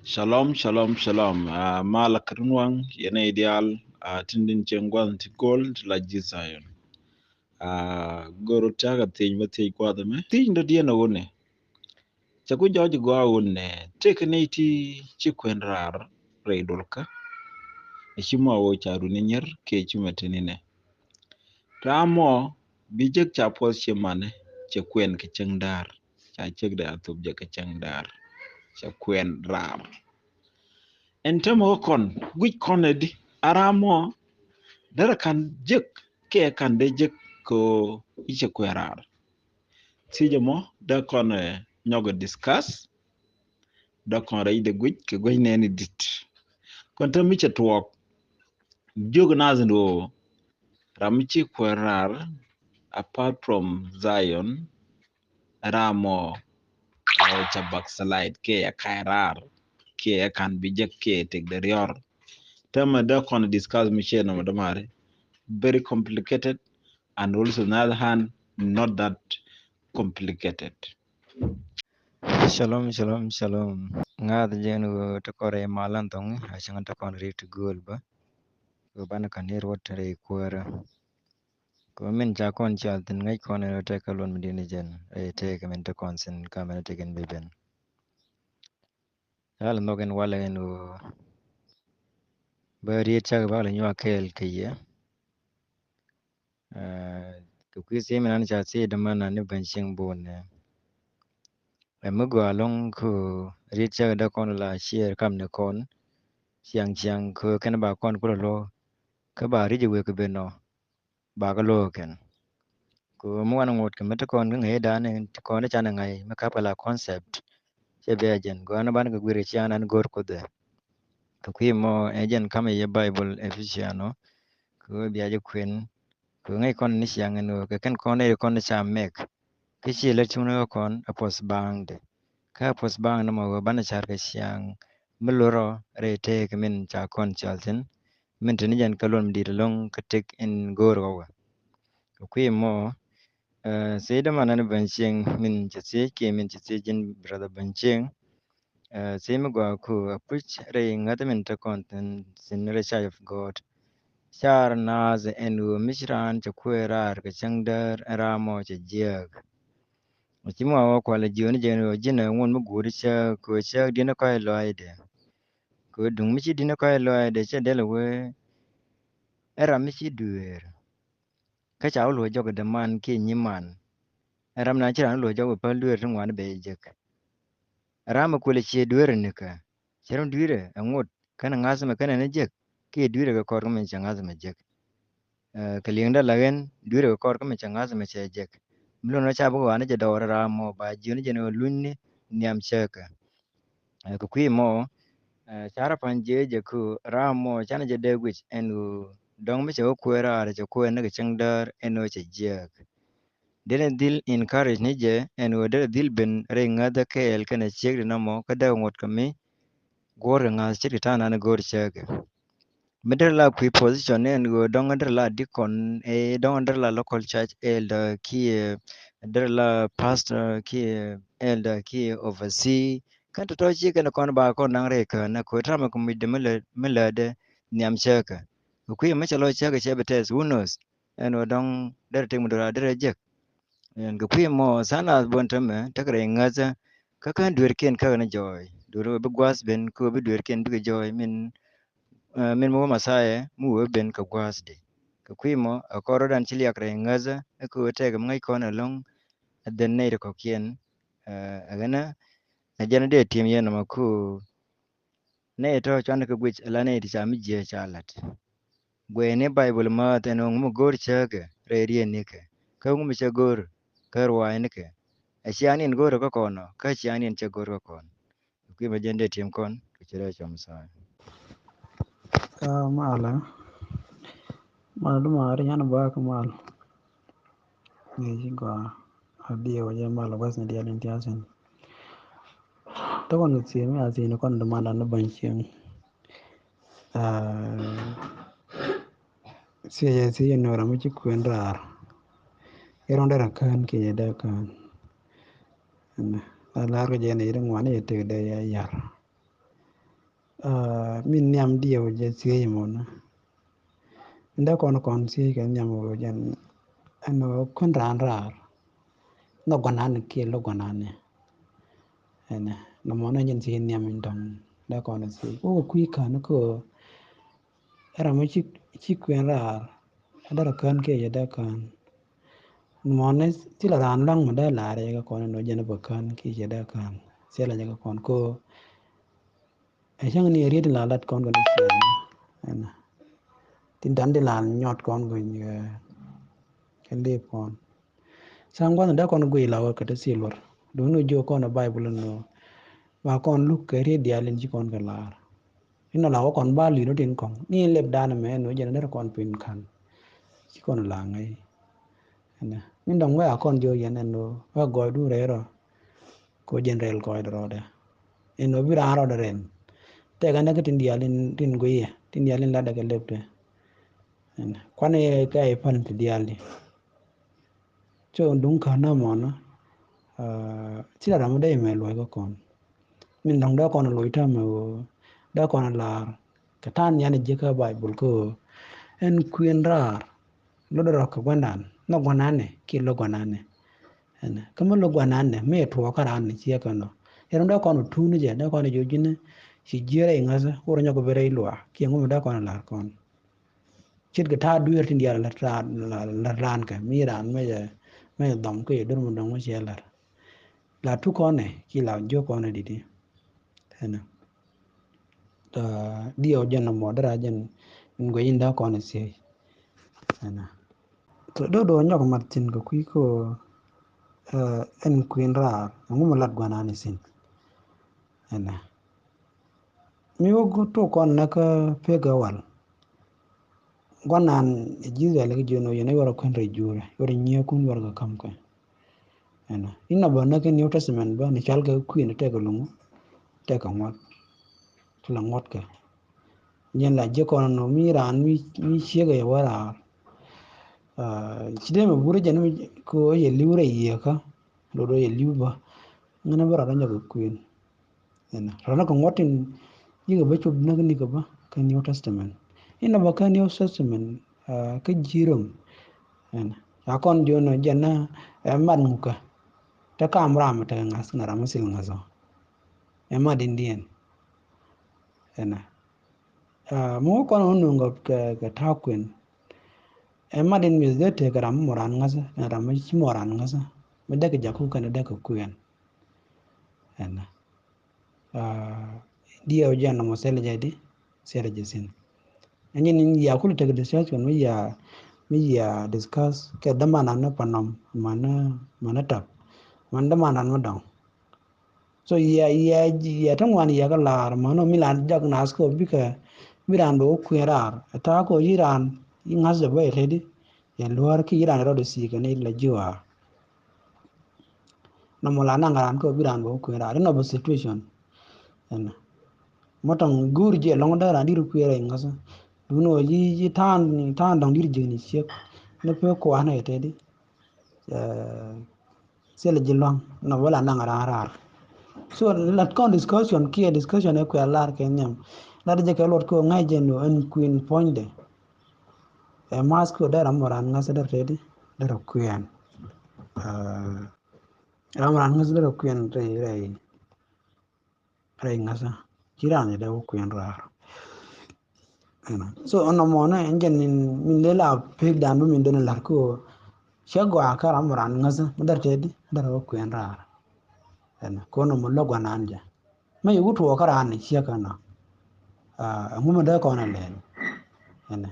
Shalom, shalom, shalom. Mala karunwang yene ideal tindin chengwan ti gold la jizayon. Goro taga tej ma tej kwada me. Tej ndo diena wone. Chaku joji gwa wone. Teke ne ti chikwen rar reidolka. Ishimo awo charu ninyer ke chumetenine. Ramo bijek chapos chemane chekwen ke chengdar. Cha chekda atub je ke chengdar. Chekwen rar. Entemo kon, which konedi aramo dara kan jek ke kan de jek ko iche kwerar. Sije mo da kon nyogo discuss da kon rai de gwich ke gwich neni dit. Kon ta miche tuwak jog nazindo ramichi kwerar apart from Zion ramo lao chabak salite ke ya kairar ke ya kan bijek ke tek de rior. Tama da kon discuss miche no madamare. Very complicated and also on the other hand not that complicated. Shalom, shalom, shalom. Ngad jenu to kore malan tong asang to kon rit gul ba. Ko ban kan her wat re kwara. Ko min ja kon chal tin ngai kon te kalon mi ni jen. E te ka min to kon sin ka min te gen beben. Hal no gen wala en ba ri cha ba la nywa kel ke ye. Ko kwisi min an cha se de man ne ban shing bon. E mugo along ko ri cha da kon la share kam ne kon. Chiang ko ken ba kon ko lo. Ka ba ri we ko beno. Ba ka lo ken. Ko mo an ngot ke meta kon ngai da ne kon cha na ngai ma ka pala concept che be ajen go an ban ga gwire cha nan gor ko de to ki mo ajen kama ye bible efficiano ko bi aje kwen ko ngai kon ni siang no ke ken kon e kon cha mek ke chi le chung no kon apos bang de ka apos bang no mo ban cha ke siang muloro re te ke min cha kon chalten min tin jen kalon di long ka tek in gor go ko ki mo sai da mana bancheng min chase ke min chase jin brother bancheng sai mu gwa ku approach re ngata min ta content sin re child of god char naz enu mishran cha kuerar ke changdar ramo cha jiag chimo wa kwa le jioni jeno jina ngon mu guri cha ko cha dina kai loide ko dung mi chi dina kai loide cha dele we era mi chi duer ka cha lo jogo de man ki nyiman ram na chira lo jogo pa duer ngwan be jek rama kule che duere nika cherum duere angot kana ngasma kana ne jek ke duere ga kor men changasma jek kalienda lagen duere ga kor men changasma che jek mlo no cha bo wana je dawra ramo ba jini je no lunni niam cheka ko kwi mo chara panje je ku ramo chana je de gwich enu dong mi che ko ra re ko ne ga changdar eno che jek dene dil encourage ni je enu de dil ben re ngada ke el kana chek na mo kada ngot kami gor nga chiri tana na gor chege middle la qui position en go dong under la dicon e dong under la local church elder ki under la pastor ki elder ki oversee kan to chi kan kon ba kon nang re ka na ko trama ko mi de mele de niam cheke ku mi chalo chege chebe tes unos en dong der te mudura der je en ku mo sana bon teme takre ngaza ka kan dur ken ka na joy duro be gwas ben ko be dur ken be joy min mo masaye mu we ben ka gwas de ka kwimo akoro dan chili akre ngaza ko te ga ngai kona long den ne ko kien agana na jana de tim yen ma ku ne to chan ka gwich la ne ti chami je chalat gwe ne bible ma te no mu gor chaga re rie ne ke ka mu che gor ka rwa ne ke a chianin gor ko kono ka chianin che gor ko kono kwimo jende tim kon ke chere chom sa Mala duma ari yana ba ka mal ne ji ga adiya waje mala bas ne dia den tiasen to kon ti mi azi ne kon duma da na bankin si no ra mi ci kuen rar eron da kan ke da kan la ro je ne irin wani te da ya yar min niam dio je sie mon nda kon sie ke niam wo jen ano kun rar no gonan ke lo gonan ene no mon jen sie niam ndong da kon sie o kui kan ko era mo chi kwen rar ada kan ke ya da kan mon ti la ran lang mo da la re ga kon no jen ba kan ki ya da kan se la ja kon ko ai chang ni ri la lat kon ko ni ene tin dan de la nyot kon go ni ke le kon sang quan da kon gui lawa ka si lor do no jo kon bible no ba kon lu ke ri dia len ji kon ga lar ino lawa kon ba li no tin kon ni leb dan me no je na kon pin kan ji kon la ngai na min dong wa kon jo yen no wa go du re ro ko jen rel ko do de eno bi ra ro de ren te ga na ke tin dia len tin go ye tin dia len la da ga leb de kwane ka e pan ti dia li cho dung ka na mo no chỉ là làm đây mà lùi có còn mình đồng đó còn lùi tham mà đó còn là cái tan nhà này chỉ có bài bul cô en Kuɛɛn Raar lo đó có quan đàn nó quan đàn này kia lo quan đàn này cái mà lo quan đàn này mấy thua cái đàn này chỉ có nó em đó còn thu nữa chứ đó còn là gì nữa chỉ chỉ là ngay sao hoặc là có về đây lùa kia ngồi đó còn là còn chết cái thà đuôi trên địa là ran cái mi ran mấy đồng cái đó mình đồng cái là thu con này khi là vô con này đi thế nào điều dân là một ra dân người in đó con này xí thế nào tụi đó nhóc mặt trên cái quý cô en Kuɛɛn Raar ngủ mà lật quan anh xin thế nào mi vô tu con nó cái phê cái wal quan anh chỉ là cái chuyện này nó con rồi rồi rồi nhiều con rồi cái cầm cái thế nào in là bọn nó cái New Testament bọn nó chal cái Kuɛɛn nó cái lùng cái ngót là ngót cái nhân là chỉ còn nó mi ran mi chia cái wa ra chỉ để mà bữa giờ nó có ye liu ra ye ka đồ ye liu ba ngana bara ra cái Kuɛɛn nè rồi nó còn ngót tin như cái bữa chụp nó cái gì ba cái New Testament in là ba cái New Testament cái jirom nè con jo nó giờ na em man muka ta camera mà ta ngas ngara masil ngaso em ma din dien nè mo con nó ngop cái thao Kuɛɛn emma din mis de te garam moran ngasa ram chi moran ngasa me de ja ku kan de ko Kuɛɛn ana dia ojan mo sele jadi sele jesin anyi ni ya ku te discuss mi ya discuss ke da mana na panam mana tap man da mana no dang so ya tan wan ya ga lar mano milan jag nas ko bi ka miran do Kuɛɛn Raar ta ko iran ngas de ba redi ya luar ki iran ro de si ka ne la jiwa na mola na ngaran ko biran bo Kuɛɛn Raar no bo situation en motang gur je long da ran diru Kuɛɛn ngasa duno yi tan dang dir je ni chek ne pe ko ana ete di sele jilong na wala na ngaran rar so lat kon discussion ki discussion e Kuɛɛn lar ke nyam la de ke lot ko ngai je no en Queen point de e mas ko da ram ran ngasa da redi da Kuɛɛn ram ran ngasa da Kuɛɛn re ngasa kirani da Kuɛɛn Raar so ono mona enjen min le la pek dan bu min den lar ko shagwa ka ram ran ngasa dar tedi dar Kuɛɛn Raar ko no mo lo gwana anja mai wutu ka ran ni shaka na ngum da ko na len ene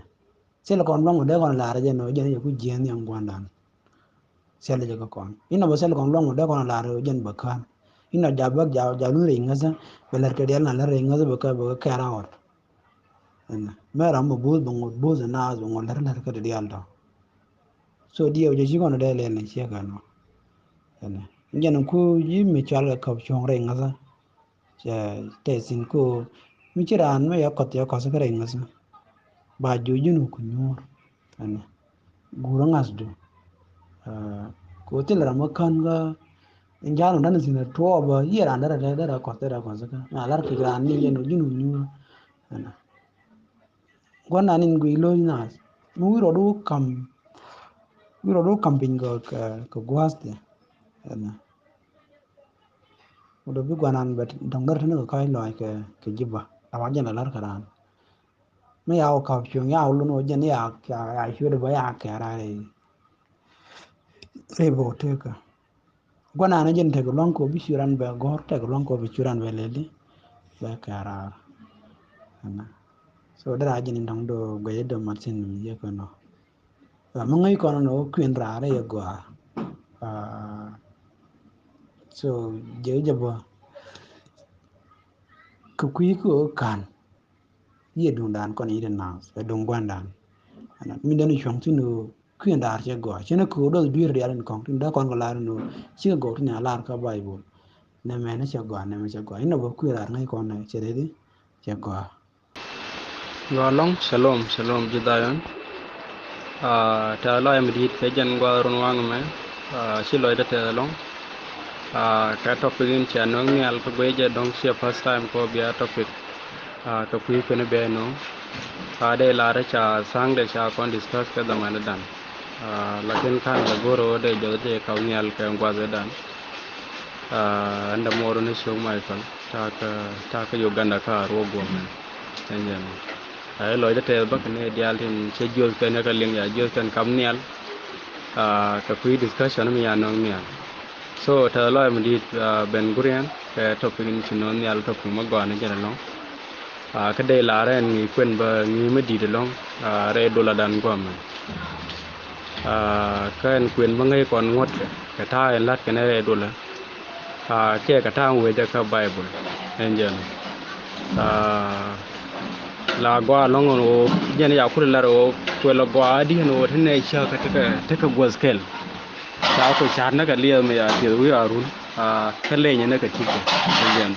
sel kon long da ko na lar je no je ne ku je ni ngwandan sel je ko kon ina bo sel kon long da ko na lar je ba kan ina jabak jalu re ngasa belar ke del na lar re ngasa ba ka ra or mera mo buz bongo buz na bongo lar ka de aldo so dio je jigono de le ne chega no ene njen ku yi mi chal ka chong re ngasa te sin ko mi chiran me ya kot ya ko sa re ngasa ba ju junu ku nyor ene gura ngas do ko te la mo kan ga in jalo dan sin to ba yera ndara da ko ta da ko saka na lar ki gran ni je no jinu nyu ana gwana nin gu ilo na mu wiro do camping ko gwaste ana udah bi gwanan bet donggar tene ko kai loy ke jiba awa jana lar karan me yaw ka pyong yaw lu no jen ya ya shu de ba ya ka ra re bo te ka gwana na jen te ko lon ko bi shuran be gor te ko lon ko bi shuran be leli ba ka ra ana so dara jin dong do go yedo martin ye ko no mo ngai ko no kwin ra re ye go so je jabo ku kui ko kan ye dung dan kon iden na be dung gwandan ana mi dani chong tinu kuen dar che go chene ko do bir ya ren kong tin da kon ko lar no chi go tin lar ka bible ne me ne che go ne me che go ino bo ku lar ngai kon ne che de che go Long shalom shalom jidayan. Ta lo em dit ke jan gwa ron wang me. Si lo da ta long. Ka topic in cha no ngal ko be je dong si first time ko bia topic. Ka kui ko ne be no. De la ra cha sang de cha kon discuss ka da man dan. Lakin kan da goro de jo de ka ngal ka gwa dan. Anda moro ne show mai kan. Ta ka Uganda ka ro go me. Enjen. Ai lo ja te ba ne dial tin che jol ke ne ka ling ya jol kan kam nial ka kui discussion mi ya no nial so ta lo mi dit ben gurian ke topic ni chino nial topic ma go ne jara long ka de la ren ni kwen ba ni me di de long re do la dan go ma ka en kwen ba ngai kon ngot ka ta en lat ke ne re do la ke ka ta we de ka bible enjen la gwa long o jen ya kula la ro ko la gwa di no tene cha ka ta ka gwa skel ta ko char na ka liya me ya ti wi arun ka le ne ka ti ko jen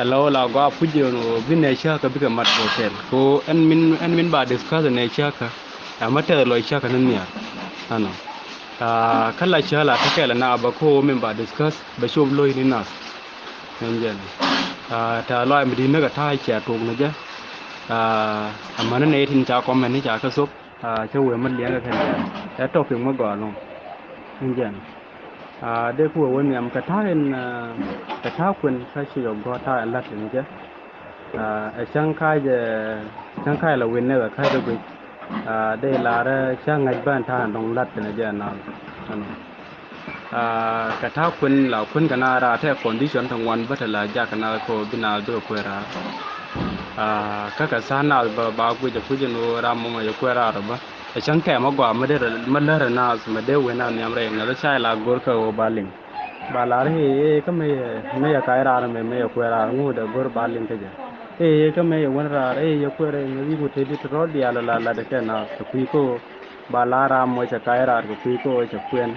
la la gwa puje no bi ne cha ka bi ka mat ko sel ko en min ba discuss ne cha ka mata lo cha ka nan ya ano kala cha la ta kala na ba ko min ba discuss ba shob lo ni nas jen ta lo mi di na ka ta cha to na ja amma nan ne tin cha comment ni cha ka sop cha we man liya ka ta topic ma go long jen de ku won yam ka ta en ka ta kun ka shi yo go ta Allah tin je a chang kai la win ne ka kai de de la ra chang ngai ban ta dong lat ne je na ka ta kun la kun kana ra ta condition thang wan ba ta la ja kana ko bina do ko ra kaka sana ba guje kuje no ramo ma yo kwera ba e chan ke ma gwa ma de na ma de we na ni amre na da chai la gor ka o baling ba la re e ka me ya kai ra me ya kwera ngu da gor baling ke je ka me ya wan ra e ya kwera ni wi te di ro di ala la de ke na ku ko ba la ra mo cha kai ra ku ko cha kwen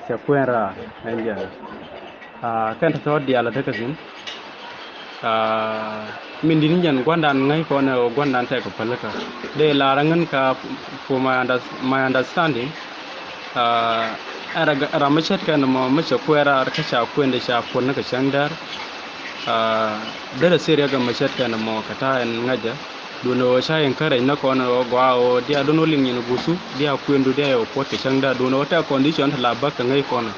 cha kwen ra en ja kan ta di ala de ka sin min din jan gwandan ngai ko na gwandan te ko palaka de la rangan ka for my understanding ara machet kan mo macha kwera ka cha kwende cha kon ka chandar dara sere ga machet kan mo kata en ngaja duno cha en kare na ko na gwa o dia duno ling ni busu dia kwendu dia o pot ke changda duno ta condition la ba ka ngai ko na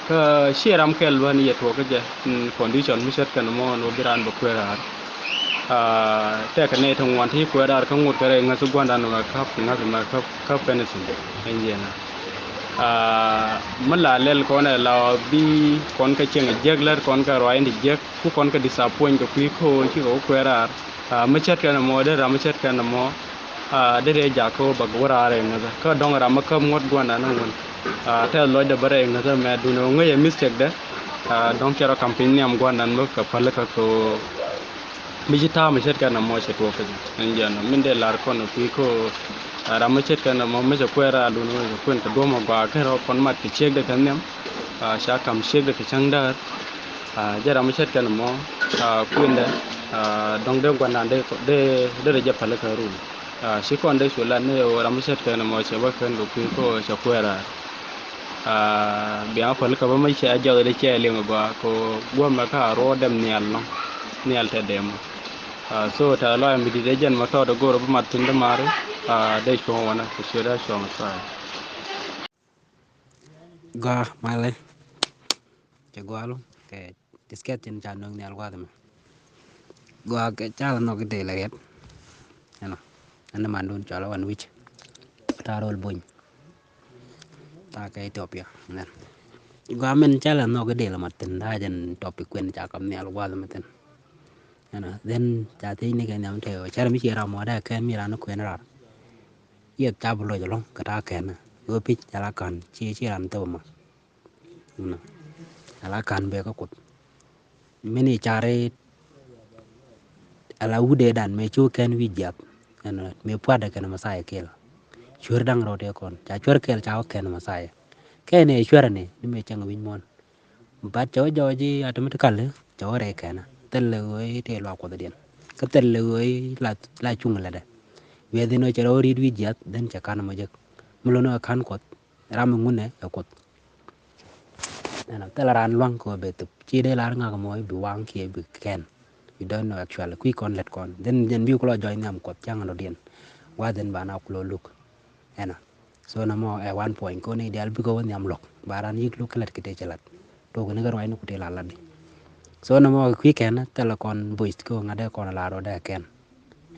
ka sheram kel ban ye to ka je condition machet kan mo no biran ba kwera te ka ne thong wan thi ko dar ka ngut kare nga su gwanda no ka nga ma ka penesin enjena mala lel ko na la bi kon ka cheng jegler kon ka roi ndi jeg ku kon ka disappoint ko ko chi ko kwera ma chat ka mo de ra ma chat ka mo de de ja ko ba gora re nga ka dong ra ma ka ngot gwanda no ngun te lo de bare nga me du no ngai mistake de dong kero campaign am gwanda no ka pala ka ko mijita mi chet kana mo chet woke njana min de lar kono ko ara mi chet kana mo me kwera lu no ko ko do mo gwa ke ro kon mat ki chek de kanem sha kam chek de changdar jara mi chet kana mo kunde dong de gwana de je pale ka ru shi kon de shula ne o ra mi chet kana mo che ba kan ko che kwera biya fal ka ba mai sha ja da ke lin ba ko goma ka ro dem nial te dem so ta lo mi de jen ma to da goro ba matin da mare dai ko wana ko shi da shi ma ga male che gwalo ke disket tin chan nong nial gwa dum gwa ke chala no ke de la yet ano an man dun chala wan wich ta rol bun ta ke Ethiopia nen gwa men chala no ke de la matin da jen topic kwen cha kam nial gwa dum ten ano then cha ti ni ke nyam te chara mi chira mo da ke mi ran kwen rar yet ta bu lo jolong ka ta ke na go pich chala kan chi ran to ma no ala kan be ko kut mini chare ala ude dan me chu ken wi jap ana me pada ken masaya kel chur dang ro de kon cha chur kel cha ken masaya ken e chur ne ni me chang win mon ba cho jo ji automatically cho re ken tel le oi te lo ko den ka tel le oi la chung la de we de no chero ri wi jap den cha kan mo je mulo no kan ko ram ngune e ko ana tel ran long ko be tu chi de la nga mo bi wang ki bi ken you don't know actually quick on let con then bi ko join nam ko chang no den wa den ba na ko look ena so na mo e 1 point ko ni dal bi ko woni am lok baran yik lu kala kite celat to ko ne gar way no ko te la ladi so na mo quick en tele kon voice ko ngade kon la ro de ken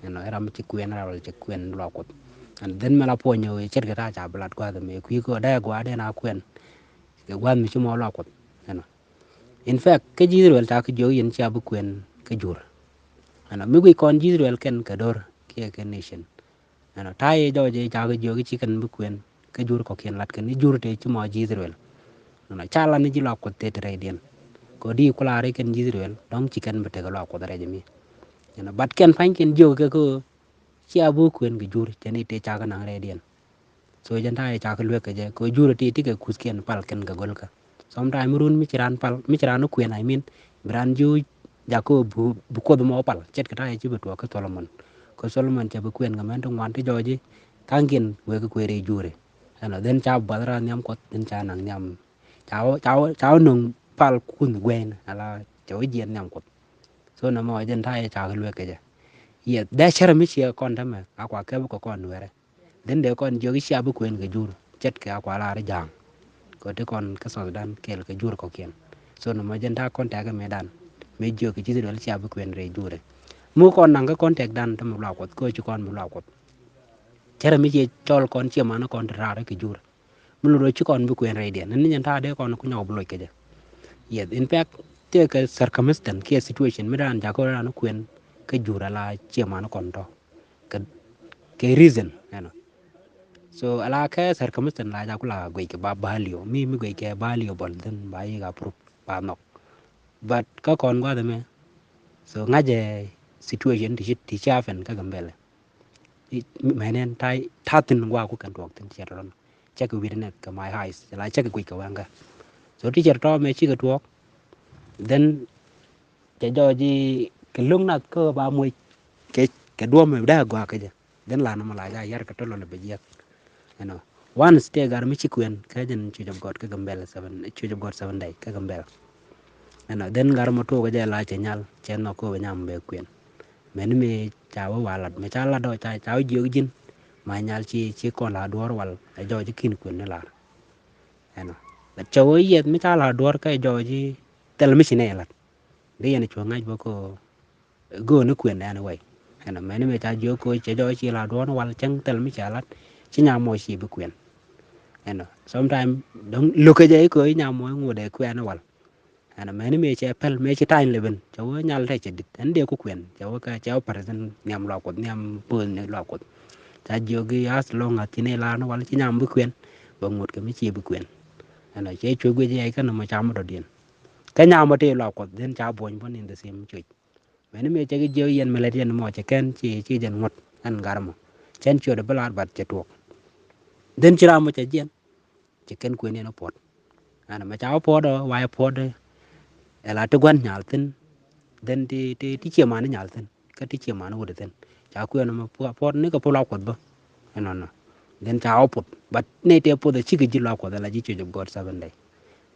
eno era mi ci kuen ra wal ci kuen lo ko and then mala po nyo e cer ga ta blat ko da me quick ko da gwa de na kuen ke wan mi ci mo lo ko eno in fact ke jirwel ta ko jo yen ci abu kuen ke jur ana mi gui kon jirwel ken ka dor ke nation ana tai do je cha ga jo ki kan bu kuen ke jur ko ken lat ken ni jur te ci mo jirwel ana chala ni ji lo ko te tre den ko di ko la re ken jirwel dong ci kan bete ga lo ko dare mi ana bat ken fan ken jo ke ko ci abu kuen ke jur te ni te cha ga na re den so jan tai cha ka lwe ke je ko jur te ti ke kus ken pal ken ga gol ka sometime run mi ciran pal mi ciran kuen I mean bran ju jako bu ko mo pal chet ka tai ci bu to ka Solomon ko Solomon che bu kuen ga men to wan te joji kangin we ko kwere jure ana den cha badra nyam ko den cha nang nyam chao nung pal kun gwen ala chaw jien nyam ko so na mo den tai cha ga lwe ke je ye da chara mi che kon ta me akwa ke ko kon were den de kon jogi cha bu kuen ga jur chet ka akwa la re jang ko te kon ka so dan kel ka jur ko ken so na mo den ta kon ta ga me dan me jo ki ji dal cha bu kuen re jure mu kon nang ka kon tek dan ta mo la ko ko ci kon mo la ko chara mi che chol kon che ma no kon ra re ke jur mu lo ci kon bu kuen re den ni ta de kon ku nyaw bu lo ke je yes in fact te ka circumstance ke situation mi dan ja ko ran kuen ke jura la che ma no kon to ke reason you know so ala ke circumstance la ja ko la go ke ba balio mi go ke balio bol den ba yi ga pro ba no but ka kon gwa de me so ngaje situation ti cha fen ka gambele menen tai tatin gwa ku kan tok tin che ron che ko wi ne ka my highs la che ko ka wanga so ti cher to me chi ka tok then cái do gì cái lung nát cơ ba mươi cái đua mà đã qua cái gì đến là nó mà lại ra yar cái đó là bây giờ you know one stay gar mi chikuen cái dân chú jam god cái gambel seven chú jam god 7 day cái gambel you know đến gar mà to cái là chạy nhal chen nó ko nyam be kuen men mi chawo walat me chala do cha chawo jin mà nyal chi con là đuor wal ai do chi kin kuen là you know la chawo yet mi chala đuor cái do chi tel mi chine la đi anh chuột ngay bữa cô go nó quyền anyway anh em mấy ta vô coi chế do chỉ là đó nó wal chân tel mới trả lát chỉ nhà mồi chỉ bị quyền anh em sometimes đúng lúc cái gì coi nhà mồi ngồi để quyền nó wal anh em mấy chế pel mấy chế tay lên cháu nhà lại chế dit anh đều có quyền cháu cái cháu present nhằm lọc cột nhằm bươn này lọc cột ta vô cái as long at này là nó wal chỉ nhà bị quyền bằng một cái mấy chỉ bị quyền anh em chế chui cái gì cái nó mà cháu mà đồ điện cái nhà mà để lọc cột đến cháu buồn vẫn in the same chui mene me chagi jo yen melet yen mo chaken chi den ngot an garmo chen chode balar bat chetok den chira mo chajen chiken kwen no pot ana ma chaw podo wai pod ela to gwan nyaltin den ti chema nyaltin ka ti chema no woden cha kwen mo pot ni ko pola kot bo no then cha oput but ne te po the chiki ji lo ko da la ji chu god 7 day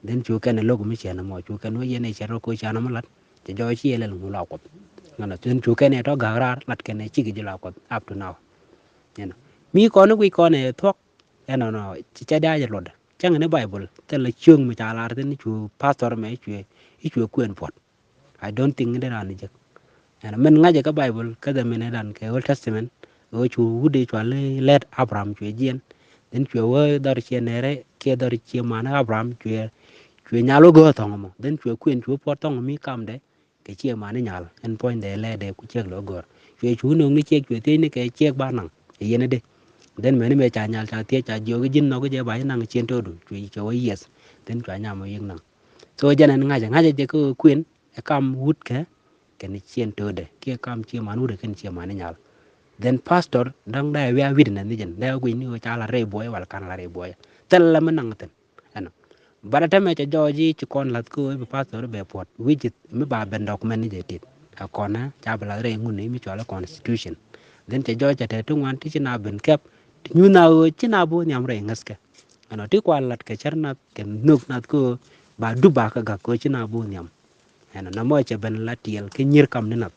then chu ken lo ko mi chen mo chu ken ye ne chero ko cha na malat te jo chi ele lu lo ko ngana then chu ken to ga rar lat ken chiki ji lo ko up to now you know mi ko no wi ko ne thok no chi cha da je lod chang ne bible te la chung mi cha lar ten chu pastor me chu kuen pot I don't think that an je men ngaje ka bible ka da men dan ke old testament o chu wude chu le let abraham chu jen den chu wo dar che nere ke dar che mana abraham chu nyalo go tong mo den chu kuen chu pot tong mi kam de ke che mana nyal en point de le de ku che lo gor chu no ni che chu te ni ke che ba nang yene de den men me cha nyal cha tie cha jo ge jin no ge je ba nang chen to du chu chu yes den chu nya mo yeng nang so janen ngaje je ko kuen e kam wut ke ken chien to de ke kam chi manu de ken chi mani nyal then pastor dang da we wit na ni jen da wi ni cha la re boy wal kan la re boy tel la manang ten ano bara ta me cha joji chi kon lat ko be pastor be pot wi jit mi ba ben document ni je tit a kona cha bla re ngun ni mi cha la constitution then cha joji ta tu wan ti na ben kep nyu na o chi na bo nyam re ngas ke ano ti kwa lat ke charna ken nuk nat ko ba du ba ka ga ko chi na bo nyam ano na mo cha ben la tiel ke nyir kam ni nat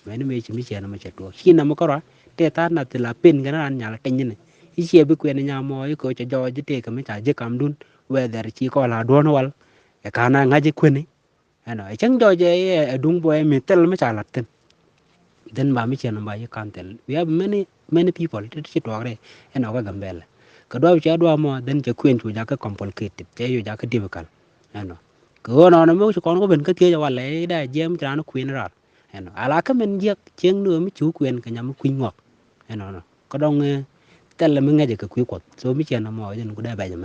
men me chi mi che na ma cha to khi na mo ko ra te ta na te la pin ga na nya la tin ni i che bi kwen nya mo i ko cha jo ji te ka mi cha je kam dun we der chi ko la don wal e ka na nga ji kwen ni ano e chang do je e dung bo e mi tel ma cha la tin den ba mi che na ba ye kan tel we have many people to chi to re e no ga gambele ka do cha do mo den cha kwen chu ja ka complicated che yu ja ka difficult ano ko no na mo ko ko ben ka tie ja wala e da jem tra no kwen ra ano ala ka men je cheng no mi chu kwen ka nyam kwen ngok ano no ko dong tel mi ngaje ka kwi ko so mi che na mo jen ku da ba ja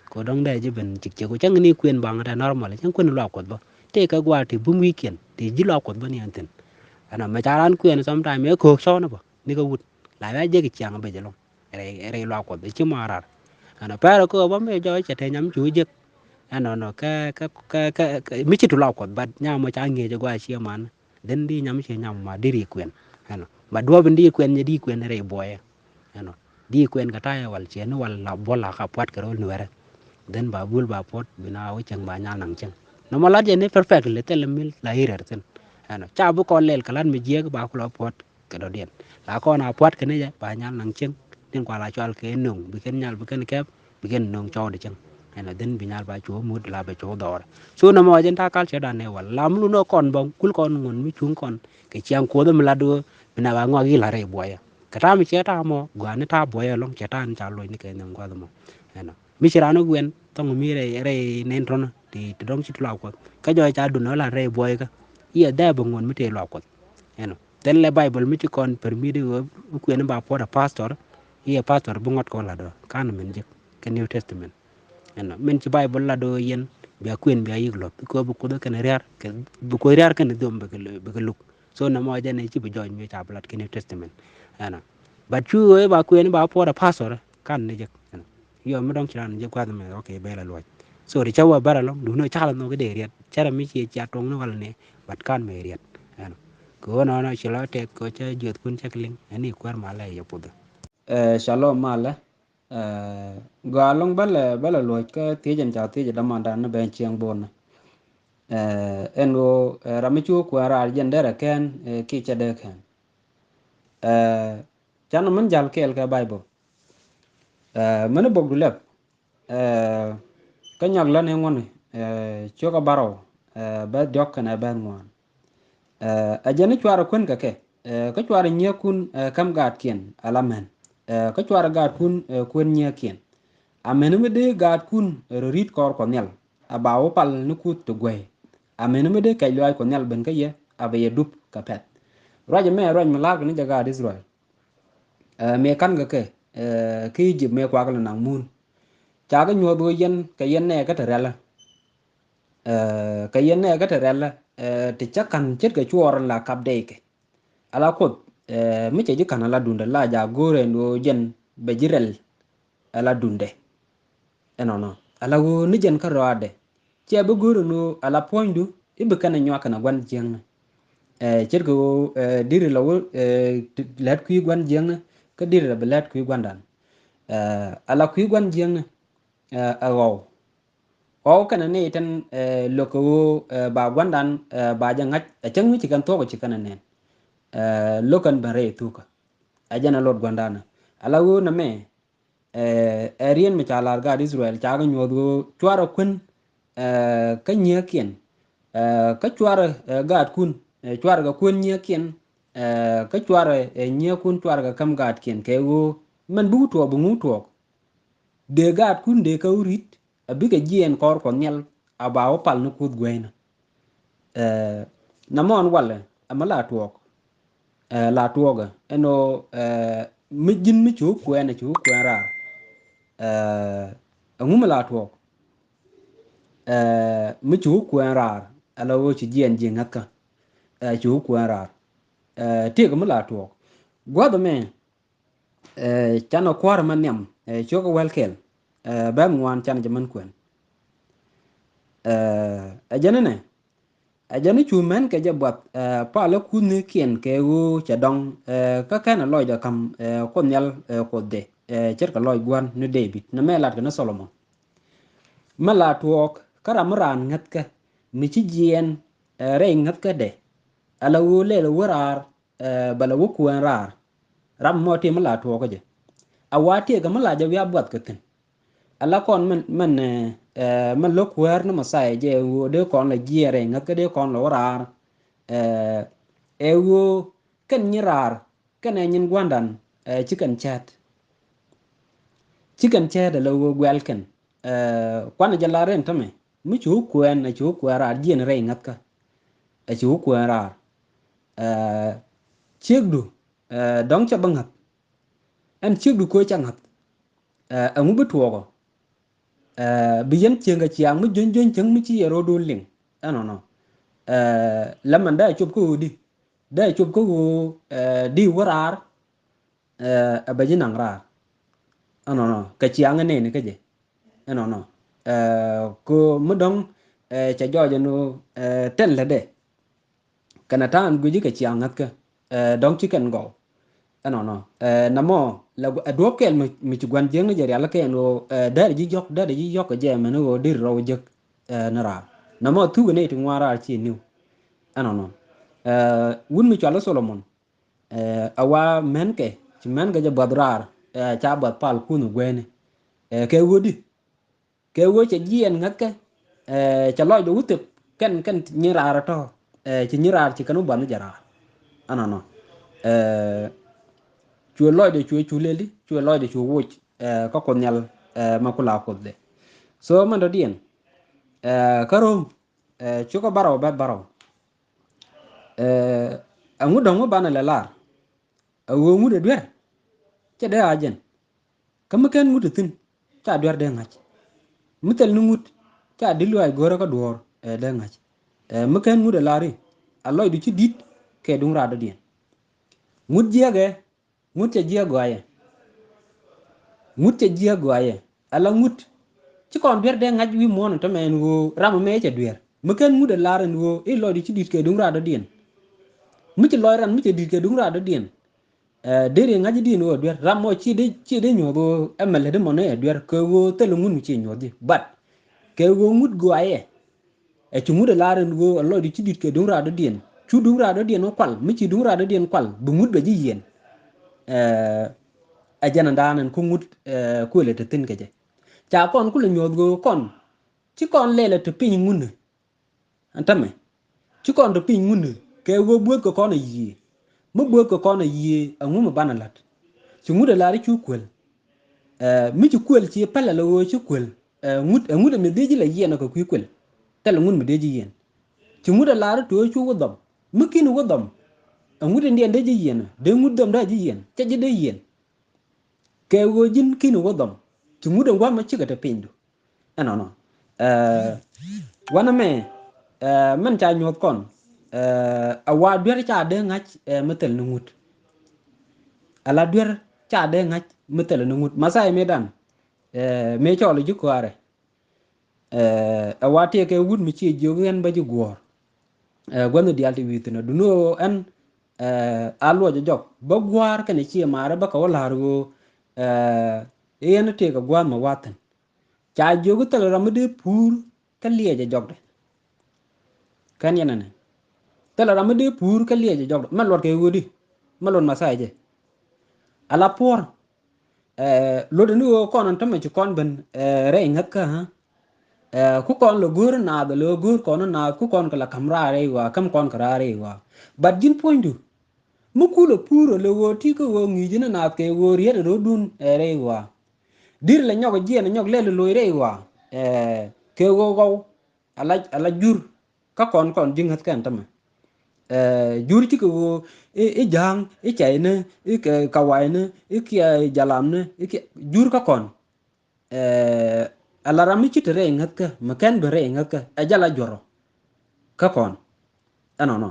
ko dong da je ben chik che ko chang ni kwen bang ta normal chang kwen lo ko ba te ka gwa ti bum weekend ti ji lo ko ba ni anten ana ma charan kwen sometime e ko so na ba ni ko wut la ba je ki chang ba je lo re lo ko chi ma ra ana pa ko ba me jo che te nyam chu je ano no mi chi tu lo ko ba nya ma cha nge je gwa chi man den di nyam che nyam ma diri kwen ano ba do ben di kwen di kwen re boye ano di kwen ka ta wal che no wal la bola ka pat ka ro no were den ba bul ba pot bina o chang ba nya nang chang no mala je ne perfect le tel mil la hirer ten ano cha bu ko lel kalan mi je ba ko pot ka do den la ko na pot ke ne ja ba nya nang chang den kwa la chal ke nung bi ken nyal bi ken kep bi ken nung cho de chang ano den bi nyal ba chu mut la ba chu dor so no mo jen ta kal che dan ne wal lam lu no kon bong kul kon ngun mi chung kon ke chiang ko dum la do bina ba ngo gi la re boya ka ta mi che ta mo gwa ne ta boya long che ta ni cha lo ni ke nem gwa mo ano mi chirano gwen tong mi re nen tron ti dom chit law ko ka jo cha du no la re boy ka ye da bo ngon mi te law ko eno ten le bible mi ti kon per mi de ku en ba po da pastor ye pastor bu ngot ko la do kan men je ke new testament eno men ci bible la do yen bi akuen bi ayig lo ko bu ko do ken rear ke bu ko rear ken dom be luk so na mo jane ci bi joñ mi ta blat ke new testament eno ba chu e ba kuen ba po da pastor kan ne je eno yo mi dong chiran je kwa me okay be la lo so ri chawa bara long du no chala no ge de riat chara mi chi cha tong no wal ne bat kan me riat eno ko no no chila te ko cha jot kun chakling ani kwar ma la ya pudo shalom mala ga long bala lo ka te jen cha te da man da na ben chiang bon en go rami chu kwa ra jen dera ken ki cha de ken chan man jal kel ka bible mana bog du lep ka nyag la ne ngone cho ka baro ba dok kana ba ngwan a jeni chwara kun ka ke ka chwara nye kun kam gat kien alamen ka chwara gat kun kun nye kien amen me de gat kun rit kor ko nyal aba wo pal ni kut to gwe amen me de kay loy ko nyal ben ka ye aba ye dup ka pet raja me raj malag ni jaga Israel me kan ga ke ki jib me kwa kala nang mun cha ga nyodo yen ka yen ne ka tarela ka yen ne ka tarela ti chakan chet ga chuor la kap de ke ala ko mi che ji kana la dunda la ja gore ndo jen be jirel ala dunde eno ala wo ni jen ka roade che be gore no ala poindu ibe kana nywa kana gwan jeng chet go diri la wo let ku gwan jeng ka diri la belet ku gwan dan ala ku gwan jeng a go kana ne tan loko ba gwandan ba jangat a chang ci kan to ko ci kana nen lokan bare tuka ajana lot gwandana ala wo na me erien mi chalar ga Israel cha ga nyodo chwara kun ka nye kien ka chwara ga kun chwara ga kun nye kien ka chwara nye kun chwara ga kam ga kien ke wo man bu to bu ngu to de ga kun de ka urit abi ga jien kor ko nyal aba opal no kut gwena na mon wala amala tuok la tuoga eno mi jin mi chu kwena chu kwera ngum la tuok mi chu kwera ala wo chi jien jin haka chu kwera ti ga mi la tuok godo me chano kwar man nyam chu ga welkel ba ngwan chan jaman kwen ajana ne ajana chu men ke jabot pa la kun kien ke wo cha dong ka kana loy da kam ko nyal ko de cher ka loy gwan ne David na melat na Solomon mala tuok karam ran ngat ka mi ci jien re ngat ka de ala wo le warar bala wo kuan rar ram moti mala tuok je awati ga mala ja ya bot ka tin ala kon man lo kuer na masai je wo de kon la jiere ngat ka de kon lo rar e wo kan ni rar kan nyin gwandan chicken chat da lo gwelken kwana jalaren tame mi chu kuen na chu kwara dien re ngatka a chu kwara chegdu dong cha bangat an chegdu ko cha ngat a ngu betwogo bi yen chenga chiang mi jon chang mi chi ro do ling ano no laman da chop ko di da chop ko di warar a bajinang rar ano no ka chiang ne ka je ano no ko mudong cha jojo no ten la de kana tan guji ka chiang ngat ka dong chicken go ano no namo la adokel mi ci gwan jeng jeri ala ken o da ji jok je men o dir ro je na ra namo tu ne ti ngwara chi niu ano no wun mi chala Solomon awa men ke ci men ga je badrar cha bad pal kunu gwene ke wodi ke wo che jien ngaka cha loy do utep kan nyira to ci nyira ci kanu ban jara ano no chua loy de chua chuleli chua loy de chua wuch ko kon nyal makula ko de so man do dien karom chu ko baro ba baro angu dongo bana la lar awo ngu de dwer che de ajen kam ken ngu tin cha dwer de ngach mutel nu ngut cha dilu ay goro ko dwor de ngach meken ngu de lari aloy du ci dit ke dung ra do dien ngut jege ngut che jego aye ngut che jego aye ala ngut ci kon dwer de ngaj wi mon to men wo ram me che dwer meken ngut de laren wo e lo di ci dit ke dung ra do dien mu ci loy ran mu ci dit ke dung ra do dien dere ngaj din wo dwer ram mo ci de nyodo emele de mon e dwer ke wo te lu ngun ci nyodi bat ke wo ngut go aye e ci ngut de laren wo lo di ci dit ke dung ra do dien chu dung ra do dien no kwal mu ci dung ra do dien kwal bu ngut be ji yen a jana danan ku ngut ku le te tin ke je cha kon ku le nyod go kon ci kon lele te pin ngun antame ci kon to pin ngun ke go buot ko kon yi mu buot ko kon yi angu mu banalat ci ngut la ri chu kwel mi ci kwel ci pala lo ci kwel ngut me deji la yena ko ku kwel tel ngun me deji yen ci ngut la ri to chu wodom mu kin wodom ngut ndien deji yen de ngut dom da ji yen ca ji de yen ke go jin kin wodom ci ngut ngwa ma ci ga te pindu ano no wana me man cha nyot kon awa dwer cha de ngach metel no ngut ala dwer cha de ngach metel no ngut masai medan me cholo ju ko are awa te ke wut mi ci jogen ba ju gor gwanu di alti witna duno an alwo jok ba gwar kane ci mare ba ka wala ro yen te ka gwa ma watan cha jogu tal ramde pur ka liye je jogde kan yana ne tal ramde pur ka liye je jogde man lor ke wodi malon masaje ala por lo de no kon on tamme ci kon ben re ngaka ha ku kon lo gur na da lo gur kon na ku kon ka la kamra re wa kam kon ka re wa bad jin pointu mu ku lo puro lo wo ti ko wo ngi jina na ke wo ri de dun re wa dir la nyog je na nyog le lo re wa ke wo go ala jur ka kon jing hat kan tamme jur ci ko e jang e chayne e kawayne e kia jalamne e jur ka kon ala rami ci tere ngat ka makan bere ngat ka ajala joro ka kon ano no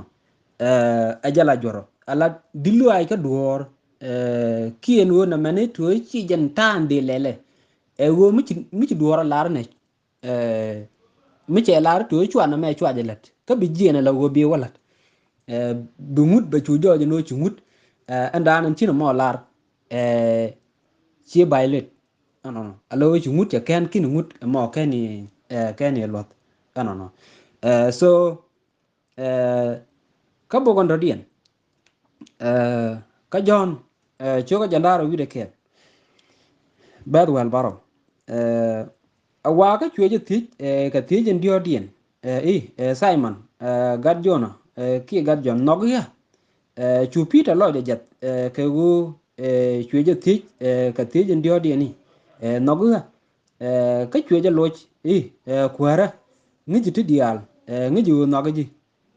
ajala joro ala dillu ay ka duor kien wo na mane to ci jan tande lele e wo mi ci duor lar ne mi ce lar to chwa na me chwa jelet ka bi jena la wo bi walat bi ngut ba chu jojo no chu ngut anda nan chino mo lar chi bailet ano no alo chu ngut ya kan kin ngut mo kan ni lot ano no so ka bogon do dien ka jon choga jandaro wide ke bad wal baro awa ka chweje tich ka tich ndio dien Simon gad jona ki gad jon nogya chu Peter lo de jet ke go chweje tich ka tich ndio dien ni nogya ka chweje loch kwara ngiji ti dial ngiji nogaji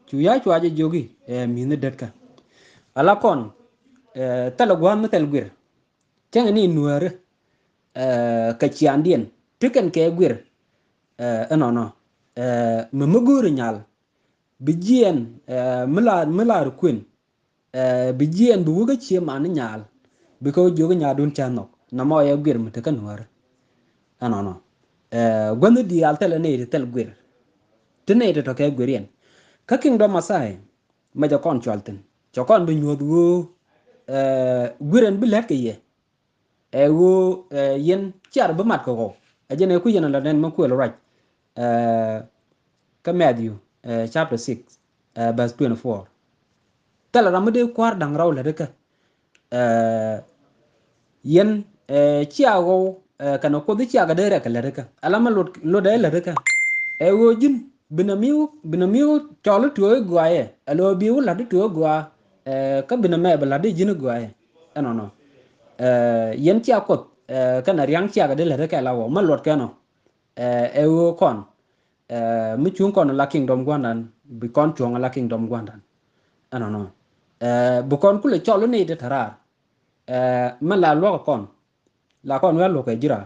chu ya chwaje jogi mine detka ala kon tala gwan metel gwir changa ni nuare ka chiandien tiken ke gwir no me muguru nyal bijien mila kwen bijien bu wuga chi man nyal bi ko joga nya dun chanok na mo ya gwir mutakan nuare no gwanu di al tala ne tel gwir tene to ke gwirien ka kingdom masai ma ja kon cholten chokon bi nyod wo gwiren bi lek ye wo yen char bi mat ko ajene ku yen la den ma ku lo raj ka Matthew chapter 6 verse 24 tala ramade kwar dang raw la de ka yen chiago kana ko di chiaga de rek la de ka alama lo de la de ka wo jin binamiu cholo tuo gwaye alo biu la de tuo gwa ka biname ba la de jin gwaye no yen chia kot kana riang chia ga de la de ka la wo ma lot ka no wo kon mi chung kon la kingdom gwandan bi kon chung la kingdom gwandan no bu kon kule cholo ne de tarar ma la lo kon la kon wa lo ka jira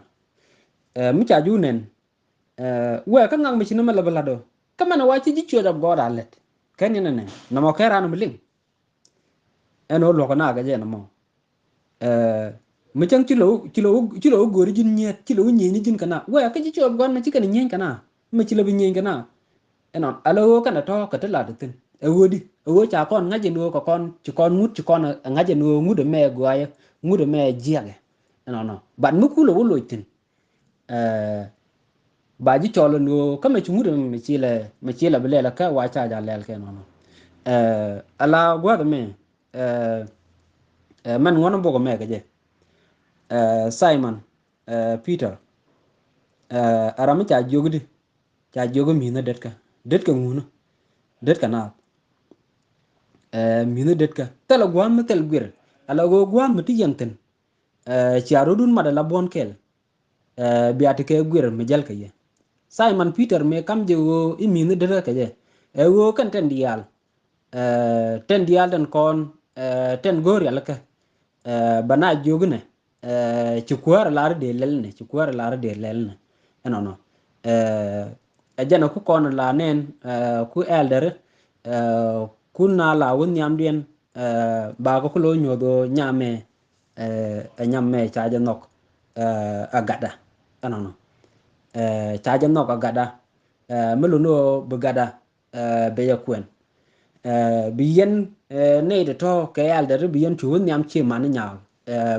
mi cha junen we ka ngang mi chinama la balado kama na wachi ji choda goda let kan yana ne na mo kera no mling eno lo kana ga je na mo mi chang chilo gori jin nyet chilo nyi ni jin kana we ka ji chod gon na chikan nyen kana mi chilo bi nyen kana eno alo kana to ka tala de tin e wodi wo cha kon ngaje no ko kon ci kon mut ci kon ngaje no ngude me gwaye ngude me jiage no ban mu kulo wo loitin ba ji cholo no kama chungude me chile belela ka wa cha ja lel ke no ala gwa me man ngono bogo me ke je Simon Peter arami cha jogdi cha jogo mi na det ka nguno det ka na mi na det ka tala gwa me tel gwir ala go gwa me ti yanten cha rodun madala bon kel biati ke gwir me jal ke ye Simon Peter me kam je wo imini dere ke je wo kan ten dial den kon ten gori alaka bana jogne ci kwar lar de lelne ci kwar lar de lelne no ajana ku kon la nen ku elder ku na la won nyam dien ba ko lo nyodo nyame nyame cha janok agada no chaja no ka gada melu no begada be ya kwen bi yen ne de to ke al de bi yen chu nyam chi man nya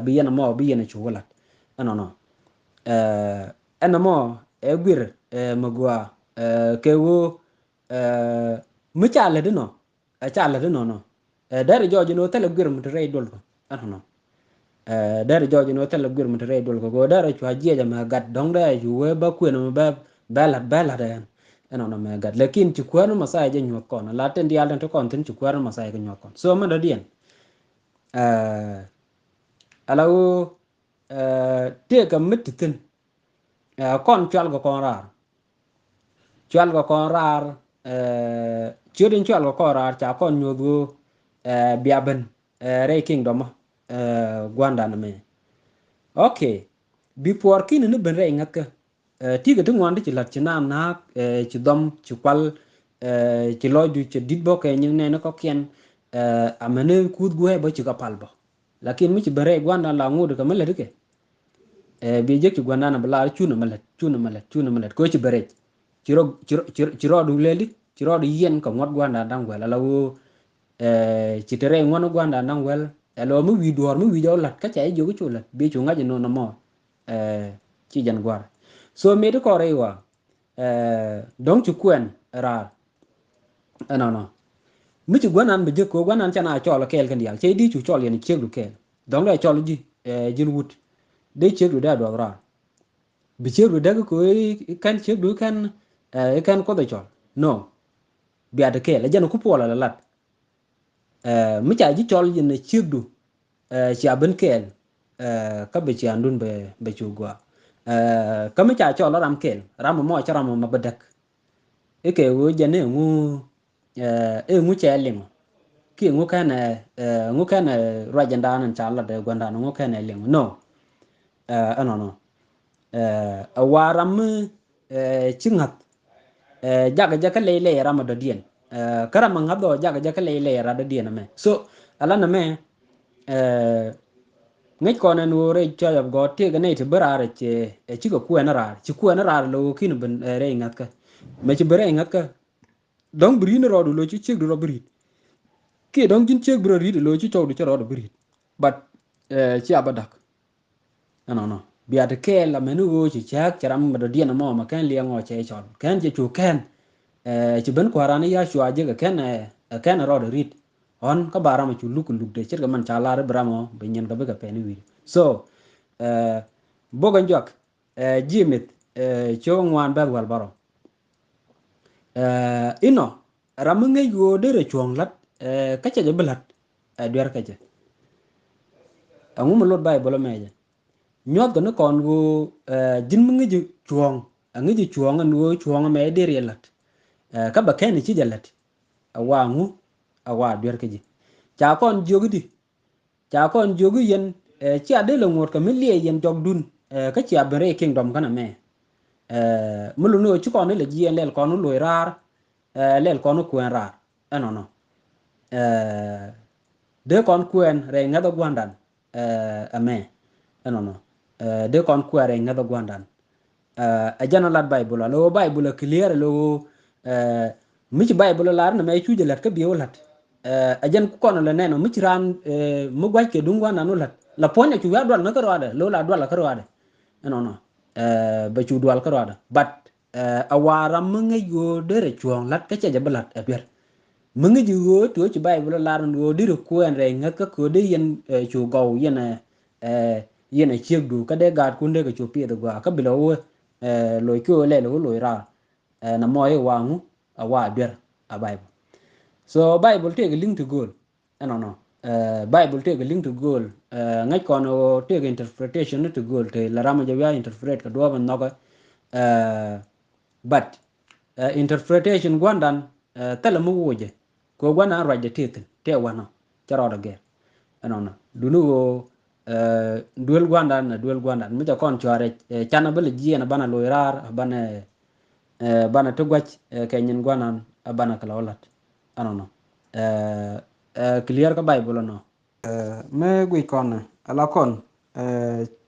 bi yen mo bi yen chu la no enamo egwir magwa kewo mi chale de no chale de no dari joji no tele gwir mutre dol ko ano dari joji no tele gwir mutre dol ko go dari chwa je ma gat dong da ju we ba ku no ba bala da ano no ma gat lekin ci ko no masai je nyot kon la ten dial to kon ten ci ko no masai ko nyot kon so ma da dien alawo te ka mititin kon chwal go kon rar chwal go kon rar chudin chwal go kon rar cha kon nyodu biaben re kingdom gwanda na me okay before kin ne ben re ngaka tiga tu ngwandi ci lat ci nam na ci dom ci kwal ci loju ci ditbo ke nyin ne ko ken amene kud gwe ba ci ka palbo lakin mi ci bare gwanda la ngude ka mele dike bi je ci gwanda na bla chuna malet ko ci bare ci ro du leli ci ro du yen ko ngot gwanda dangwel la wo ci tere ngono gwanda dangwel elo mu wi dor mu wi jaw lat ka chay jogu chulat bi chu ngaji no mo ci jan gwar so me de ko rewa donc ci Kuɛɛn Raar no mi ci gwanan be je ko gwanan chana cholo kel kan dial che di chu chol yen cheglu kel donc le cholo ji jin wut de cheglu da do Raar bi cheglu da ko kan cheglu kan ko de chol no bi ade kel jan ku pola la lat mi cha ji chol yen cheglu ci aben kel ka be ci andun be chu gwa ka mi cha chol ram kel ram mo cha ram ma bedak e ke wo jane ngu che limo ki ngu kana rajanda nan chala de gwanda ngu kana limo no no awaram chingat jaga jaka lele ram do dien karama ngado jaga jaka lele ra do dien me so ala na me ngai ko na no re cha yab go te ga ne te barare che chi ko Kuɛɛn Raar chi Kuɛɛn Raar lo kin ben re ngat ka me chi bere ngat ka dong bri ne rodu lo chi chig do bri ki dong jin chig bro ri lo chi chawdu cha rodu bri but chi abadak no biat ke la menu go chi chak charam do dien mo ma kan li ngo che chon kan che chu kan chi ben kwarani ya shwa je ga kan rodu rit on ka bara ma chu luk de chir ga man cha la re bramo be nyen ga be ga pe ni wi so bogan jok jimit cho ngwan ba wal baro ino ramunge yo de re chong lat ka che belat der ka che angu mo lot bay bolo meje nyot ga no kon go jin munge ju chuong angi ju chuong an wo chuong me de re lat ka ba ken chi jalat awangu awa der ka ji cha kon jogdi cha kon jogu yen chi ade lo ngot ka milie yen jog dun ka chi abere kingdom kana me mulu no chi kon le ji lel kon lo rar lel kon Kuɛɛn Raar no de kon Kuɛɛn re ngado gwandan ame no de kon Kuɛɛn re ngado gwandan a jana lat bible lo bible clear lo mi ci bible lar na me chu jelat ka biolat a jan ku kon le neno mi ci ran mu gwaj ke dungwa na no lat la ponya chu ya dwal na ko wade lo la dwal ka wade no ba chu dwal ka wade but awara munga yo de re chuong lat ka che jabalat a ber munga ji go to ci bible lar no de re Kuɛɛn re ngat ka ko de yen chu go yen yen a chiek du ka de gad kunde ka chu pie de gwa ka bilo wo lo ko le lo ra na moye wangu awa ber a bible so bible take a link to goal no bible take a link to goal ngai kono take interpretation to goal te la rama ja interpret ka do ban noga but interpretation gwandan tala mu woje ko gwana raja te wana charo ge no dunu duel gwandan mi ja kon chore chana bele jiena bana loirar bana tugwach ke nyin gwanan bana kala olat anono clear ka bible no me gwi kon ala kon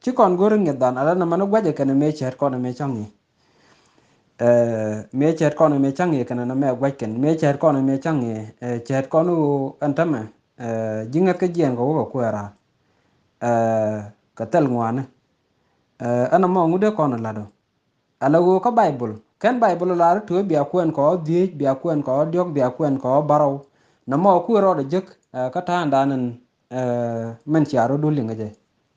ci kon gorin ngedan ala na mano gwaje kana me chet kon me changi me chet kon me changi kana na me gwaj ken me chet kon me changi chet kon antame jinga ka jien go ko era ka tel ngwane ana mo ngude kono lado ala go ka bible ken bible la to bi akwen ko di bi akwen ko diok bi akwen ko baraw na mo ku ro de jek ka ta ndanen men ci aro dulli ngaje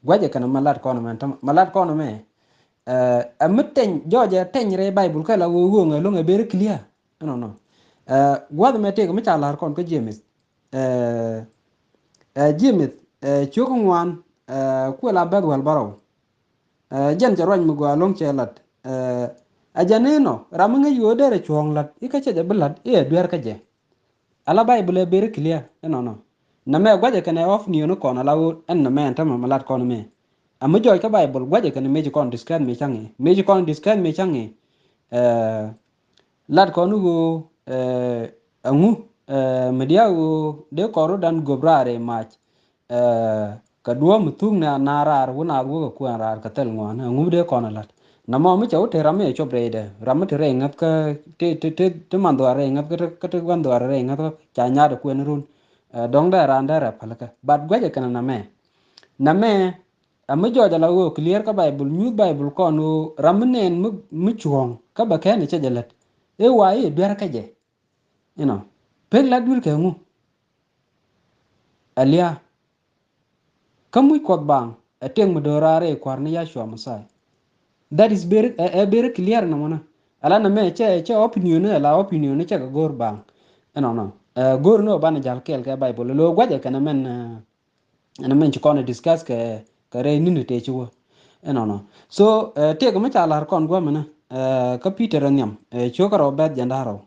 gwaje kana malat kono men tam malat kono me amiten joje tenyre bible ka la go go ngalo ngaber clear no gwad me te mi chalar kon ko jemis jemis choko ngwan ku la bad wal baraw jan jarwan mu gwa long chelat ajaneno ramunga yodere chonglat ikache je blood e dwer ka je ala bible ber clear no na me gwaje kane off ni no kon ala en na me tama malat kon me amu joy ka bible gwaje kane meji kon discan me changi meji kon discan me changi lat kon go angu media go de koru dan gobrare mach ka duo mutung na narar wona go ku rar ka tel ngwan angu de kon lat na mo mi chaw te rame chobre de ram te re ngap ka te man do re ngap ka te wan do re ngap cha nya de kwen run dong da ran da ra palaka bat gwaje kana na me ami jo jala wo clear ka bible new bible ko no ramnen mu chuong ka ba ka ni che jalat e wa e dwar ka je you know pe la dur ke ngu alia kamu ko bang ateng mu do rare kwar ni ya shwa masai that is very clear na mona ala na me che opinion la opinion che ga gor bang no gor no ban jal kel ka bible lo gwaje kana men ana men ci kono discuss ke re ni te ci wo no so te ko ma lar kon go mena ka peter nyam ci ko ro bet jandaro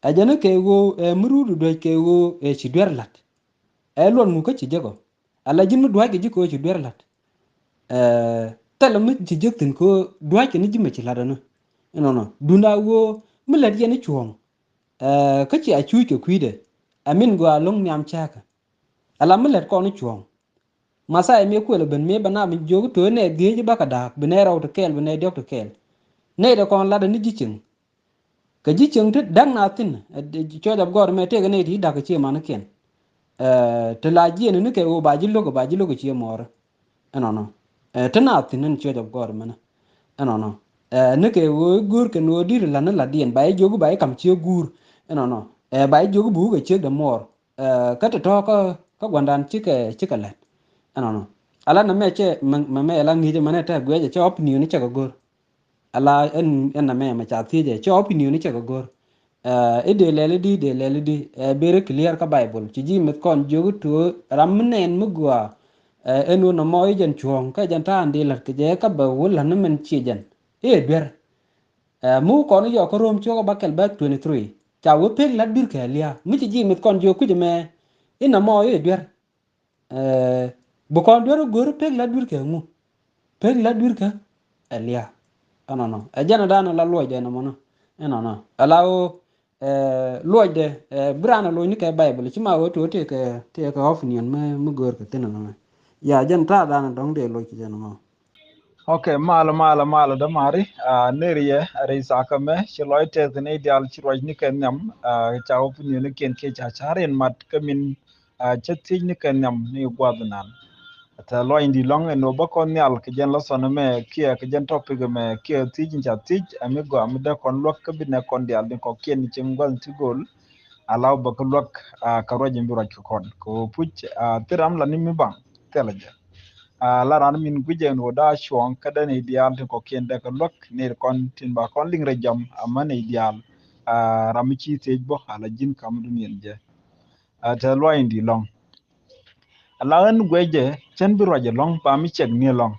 a jana ke go murudu do ke go ci derlat e lon mu ko ci jego ala jinu do ke jiko ci derlat tala mi ci jektin ko do ke ni jima ci ladana no dunda wo mi lad yeni chuong ka ci a chuy ke kuide amin go along nyam chaka ala mi lad ko ni chuong masai me kwelo ben me bana mi jogu to ne dieji baka dak bene raw to kel bene diok to kel ne de kon lada ni jiching ka jiching tit dang na tin cho jab gor me te ne ti dak chi man ken te la ji ne ke o ba ji lo chi mor no te na tin ne cho jab gor mena no ne ke wo gur ke no dir la na la dien ba jogu ba kam chi gur no ba jogu bu ke chi de mor ka to ka gwandan chi ka let no ala na me che me ala ngi je mane ta gwe je opinion ni che go gor ala en na me ma cha ti je che opinion ni che go gor e de lele di bere clear ka bible chi ji met kon jogu to ramnen mu gwa enu no mo jen chuong ka jan ta andi lat ke je ka ba wala na men chi jen e ber mu kon yo ko rom cho ba kel ba 23 cha wo pek lat bir ke lia mi chi ji met kon jogu ku je me ina mo e ber bu kon dwaro gor pek la dur ke ngu pek la dur ka elia no ajana dana la loje no mono no alao loje brana lo ni ke bible ci ma woto te ka ofnion me gor ka tena no ya jan ta dana dong de lo ci jana mo Okay, mala da mari neriye reisa kame chiloy te ne dial chiroj ni ken nyam cha opini ni ken ke cha charen mat kamin chati ni ken nyam ni gwadnan ta lo indi long no ba kon nyal ke jen lo sono me kia ke jen topic me kia tijin cha tij ame go am da kon lok ke bine kon dial ni ko ken ni chingol tigol alaw ba ko lok ka rojin bi roj kon ko puch tiram la ni mi bang telaje laran min gujen wo da chuang kada ne dial ko kende ko lok ne kon tin ba kon ling rejam amma ne dial ramichi tej bo hala jin kam dum yenje ta lo indi long lawan gweje chen bi roje long pa mi chek ni long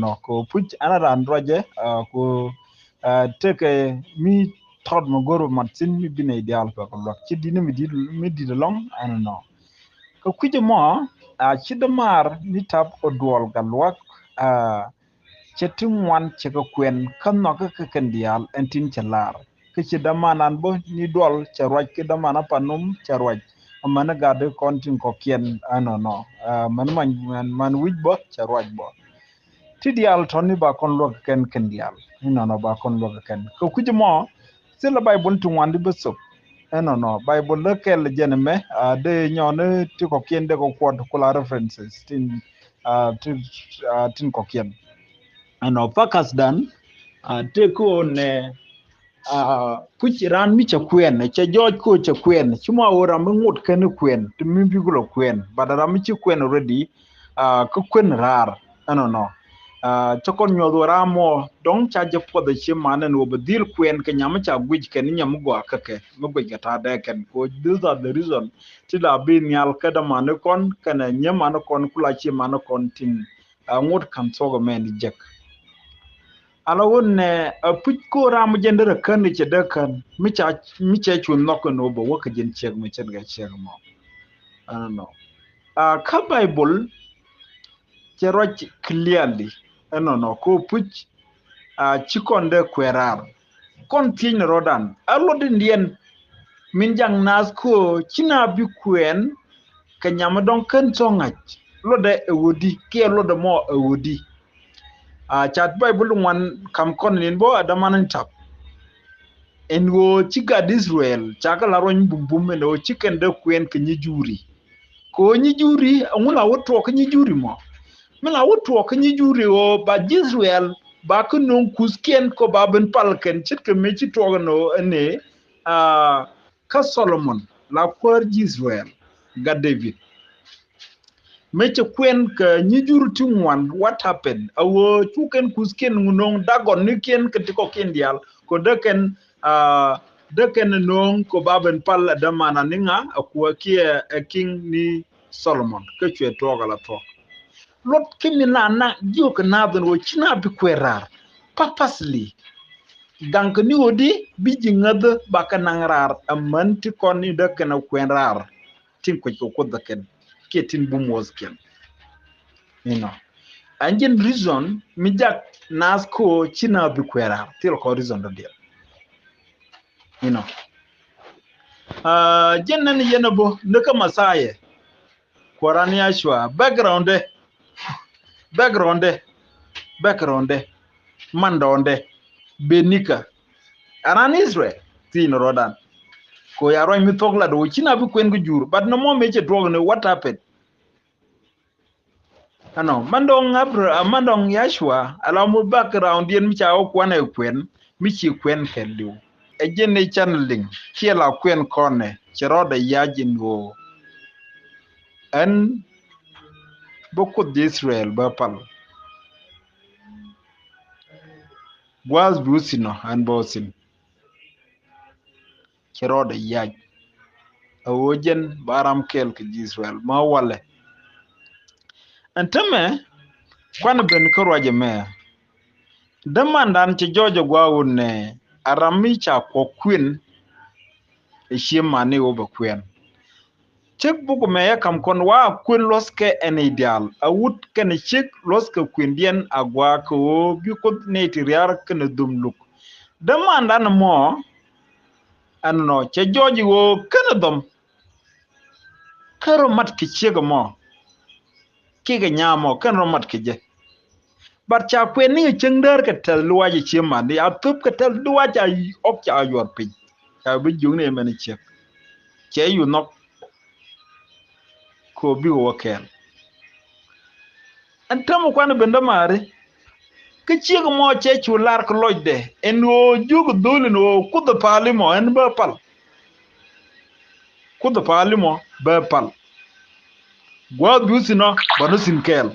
no ko puch ana ran roje ko teke mi tod mo goro mat sin mi bine dial ko lok ci dina mi di long ana no ko kuje mo ci de mar ni tab o duol galwak chetin wan chega kwen kan no ka kan dial entin chelar ke ci damanan bo ni dol cherwaj ke damana panum cherwaj amana gade kontin ko kien ano no man wij bo cherwaj bo ti dial toni ba kon lo ken dial no ba kon lo ken ko kuji mo sila bay bun tu wandi besop no bible le kel jeneme de nyone ti ko kien de ko kwod kula references tin tin ko kien ano fakas dan te ko ne puchiran mi cha kwen cha George ko cha kwen chuma ora mungut ken kwen to mi bi gulo kwen badara mi chi kwen already ko kwen rar ano no chokon nyodo ramo don cha je po de chi manen wo bedil kwen ke nyam cha guj ken nyam go akake mo go gata de ken ko these are the reason ti da bi nyal kada man kon kana nyam man kon kula chi man kon tin ngut kan sogo men jek ala wonne puc ko ram jendere kan ce de kan mi ce chun nok no bo waka jen chek mi chen ga chek mo I don't know ka bible ce roch clearly no ko puc chikonde kwerar kon tin rodan alodi ndien min jang nas ko china bi kwen ka nyama don kan chongach lode e wodi ke lode mo e wodi chat bible wan kam kon nin bo adamanan tap en wo chiga Israel chaka la roñ bumbum no chicken de kwen ke ni juri ko ni juri ngula woto ke ni juri mo mela woto ke ni juri o ba Israel ba ko non kusken ko ba ben palken chit ke me chi to no ne ka Solomon la por Israel ga David meche kwen ka nyijuru tingwan what happened awo chuken kusken ngunong dagon niken ketiko kendial ko deken nong ko baben pal damana ninga akwa kie a king ni Solomon ke chwe toga la to lot kimi na juk na den wo china bi kwerar purposely gank ni odi biji ngad baka nangrar amman ti konni deken kwerar tin ko deken ketin bumos ken you know angin reason mi jak nas ko china bi kwera til ko reason do dia you know jennan yenabo ndaka masaye korani ashwa background mandonde benika aran Israel tin rodan ko yaro mi tokla do china bi kwen gu jur but no mo meche drog ne what happened ano mandong yashwa alamu background yen mi cha okwana kwen mi chi kwen keliu ejene channeling kiela kwen kone chiroda yajin go an boku Israel bapal was busino an bosin chiroda yaj awojen baram kel ke Israel ma wale antame kwana ben ko roje me damandan ci jojo gwawune arami cha ko kwen e shemane oba kwen chek buku me yakam kon wa kwen loske en ideal awut ken chek loske kwen dien agwa ko bi ko neti riar ken dumluk demanda na mo anno che joji wo ken dom karo mat ki chego mo kiga nyamo ken ro mat ki je bar cha kwen ni chengder ka tel luwaji chema ni atup ka tel luwaja ok cha yor pin ka bi jungne men chek che yu nok ko bi wo ken antam kwana benda mare ke chiego mo che chular ko lojde en o jugo dole no kudo palimo en ba pal kudo palimo ba pal gwa busino bano sin kel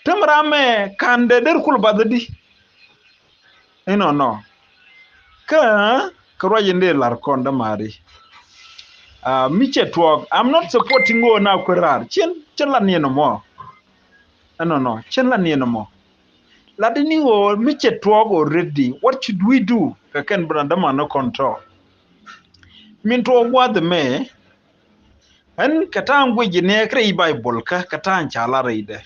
tamrame kande der kul badadi eno no ka kroje nde lar konda mari miche twog I'm not supporting go na kurar chen la nieno mo no chen la nieno mo ladini o miche twog already what should we do ka ken branda no control min to gwa the me an katan gwe ne kre bible ka katan chala reide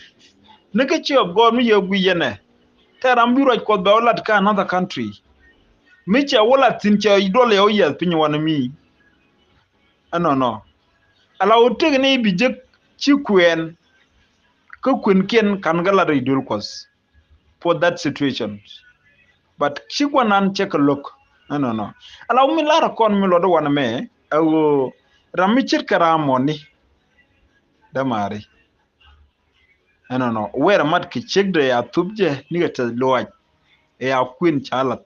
ne ke chi of god mi yogu yene teram biro ko be olat ka another country miche wala tin che idole o yel pin wana mi no ala oteg ne bi je chi kwen ko kwen ken kan gala reidul kos for that situation but chi kwanan check a look no ala mi lara kon mi lodo wana me awo ramichir karamoni damari no where mat ki check de ya tubje ni ga ta loaj ya queen chalat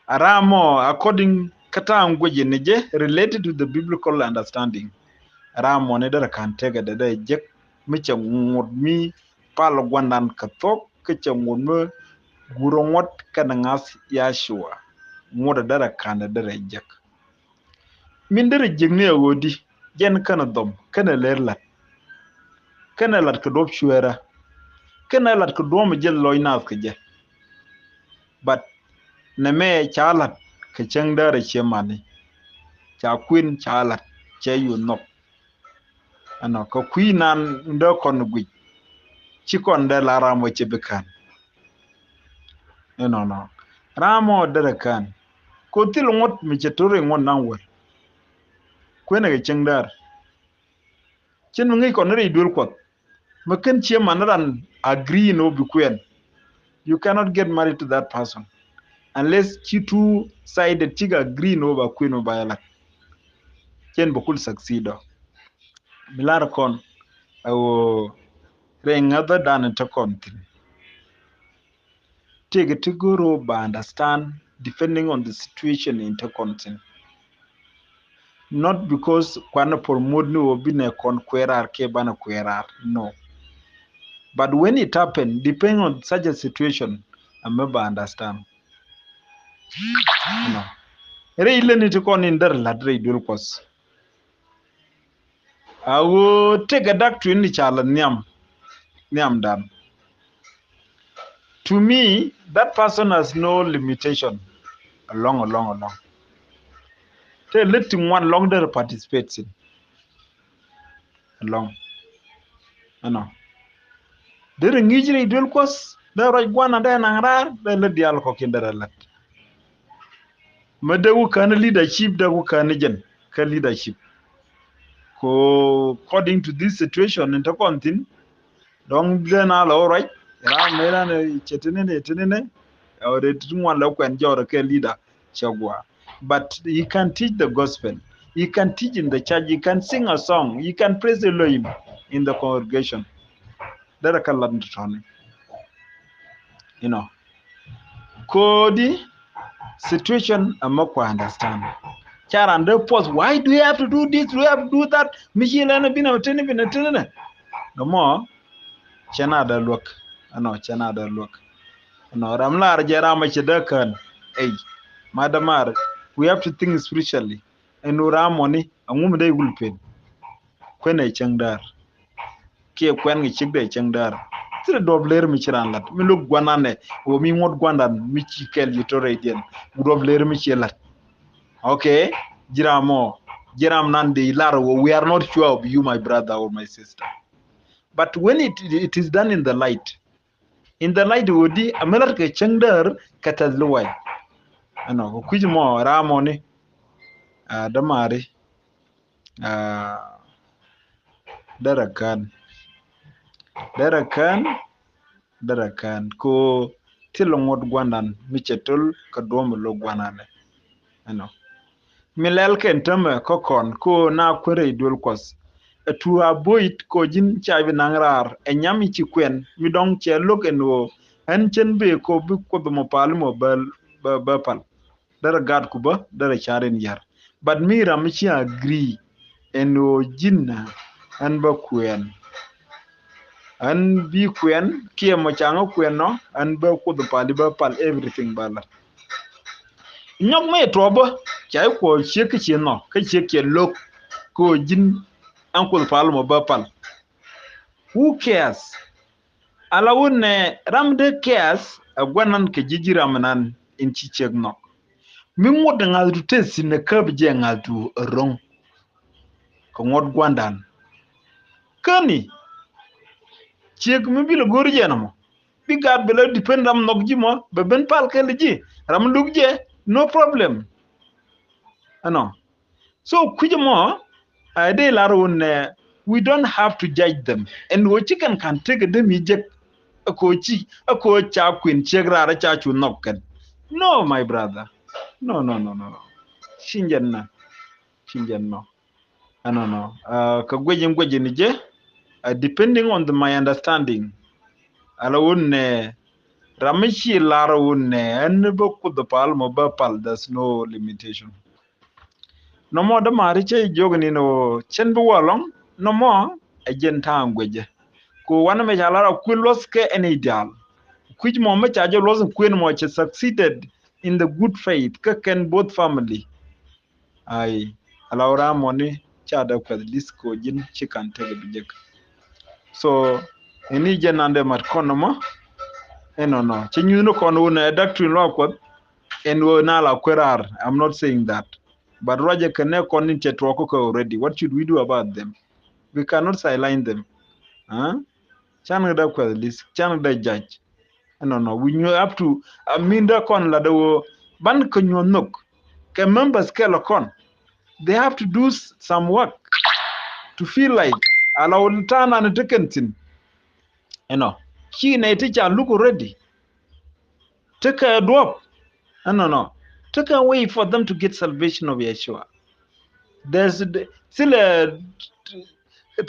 aramo according kata angweje neje related to the biblical understanding aramo ne dara kan tega da jek micha ngud mi pal gwandan katok kicha ngud me guro ngot kana ngas yashua ngoda dara kan dara jek min dara jegne wodi jen kana dom kana lerlat kana lat ka dop shuera kana lat ka dom jel loynas ka je but na me chalat ka chang dara chemani cha queen chalat che you know ano ko kuinan ndo kon gwi chikon de la ramo chebekan no ramo de kan ko til ngot mi chetore ngon nan wer kwena ga chengdar chen ngi kon re dul kot makan che manaran agree no bi kwen you cannot get married to that person unless chitu side tiga agree no ba kwen no ba yala chen bokul succeed milar kon awo re ngada dan ta kontin take to go ba understand depending on the situation in the content. Not because kwana promote no bine kon kwerar ke bana kwerar, no. But when it happened, depending on such a situation, I never understand. No. Re ile ni tukon in der ladre idul kos. I will take a doctor in the chala niam dan. To me, that person has no limitation. Along. They letting one longer participates in. Along. Ano. Dere ngijri idul kos. They roj gwana de nangar. They let the alcohol kindera let. Madawu kana leadership dawu kana jen. Ka leadership. Ko according to this situation in Tokontin, don't then all right. Ram mera ne chetene. Or the one local and jor ke leader chagwa. But you can teach the gospel. You can teach in the church. You can sing a song. You can praise the Lord in the congregation. That I can learn to turn. Kodi situation I'm not quite understand. Chara and the post. Why do we have to do this? Do we have to do that? Michelle and been a no more. Chana the look. Chana the look. Ramlar Jarama Chedakan. Hey, Madamar, we have to think spiritually. And Ramoni, a woman they will pay. When I changdar. Kia Kuɛɛn chick de changdar. To the dobler Michiran lat. Me look guanane, or me what guandan, Michikel utoradian. Dobler Michelat. Okay, Jiramo, Jiram Nandi, Laro, we are not sure of you, my brother or my sister. But when it is done in the light wodi amelar ke chengder katazluwai kujmo ramoni damari darakan ko tilongod gwandan michetul kadom lo gwanane milel ken tame kokon ko na kwere dul kos to avoid ko jin chabi nangrar enyami chi kwen mi dong che lokeno en chen be ko bi ko mo pal mo ba pal dara gad kuba dara charen yar but mi ram chi agree eno jinna an ba kwen an bi kwen kie mo chango kwen no an ba ko do pali ba pal everything bala nyok me trobo chai ko cheke cheno ka cheke lok ko jin an ko pal mo ba pal. Who cares? Alawune ramde cares a gwanan ke jiji ramanan in chicheg no. Min wot ngal du tesi ne kab je ngal du rong. Ko ngot gwandan. Kani cheg mi bilo gor je namo. Bi gad belo depend ram nok jimo be ben pal ke ji. Ram lug je no problem. Ano. So kujimo they larun we don't have to judge them. And what chicken can take them eject a coach queen chegra chachu nokken. No, my brother. No. Shinjan no. I don't know. Ka gwaji ni je, depending on my understanding. Ala wunne ramishi lara wunne en bo kudu pal mo ba pal, there's no limitation. No more the mariche jogni no chen bu walong no more ajen ta gwaje. Ko wana me jalara kwilos ke en ideal. Which mo me chajo los queen mo succeeded in the good faith ka ken both family. Ai alawra money chada kwa disco jin chikan tege bijek. So any jenande mat kono mo no chinyu no kono na doctrine lo kwa en wo na la kwerar. I'm not saying that, but roger kane konin chetwoko ko already. What should we do about them? We cannot sideline them. Huh? Chan da kwa list chan da judge. No, we have to minda kon la do ban konyo nok ke members ke lo kon, they have to do some work to feel like allow tana na tekentin. She na teacher look already take a drop. No, take a way for them to get salvation of Yeshua. There's still a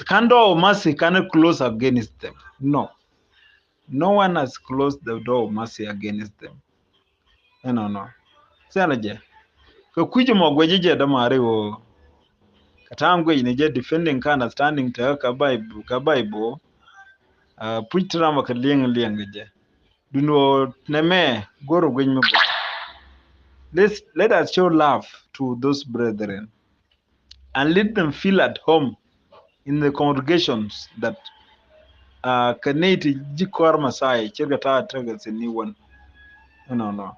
candle of mercy cannot close against them. No one has closed the door of mercy against them. No. Sanaje ko kuji mo gweje da mare wo katam gwe ne je defending kind of standing to ka bible puitra ma ka lieng je duno neme goro gwe me bo. Let us show love to those brethren and let them feel at home in the congregations that kaneti jikor masai chirga ta taga sini one. No.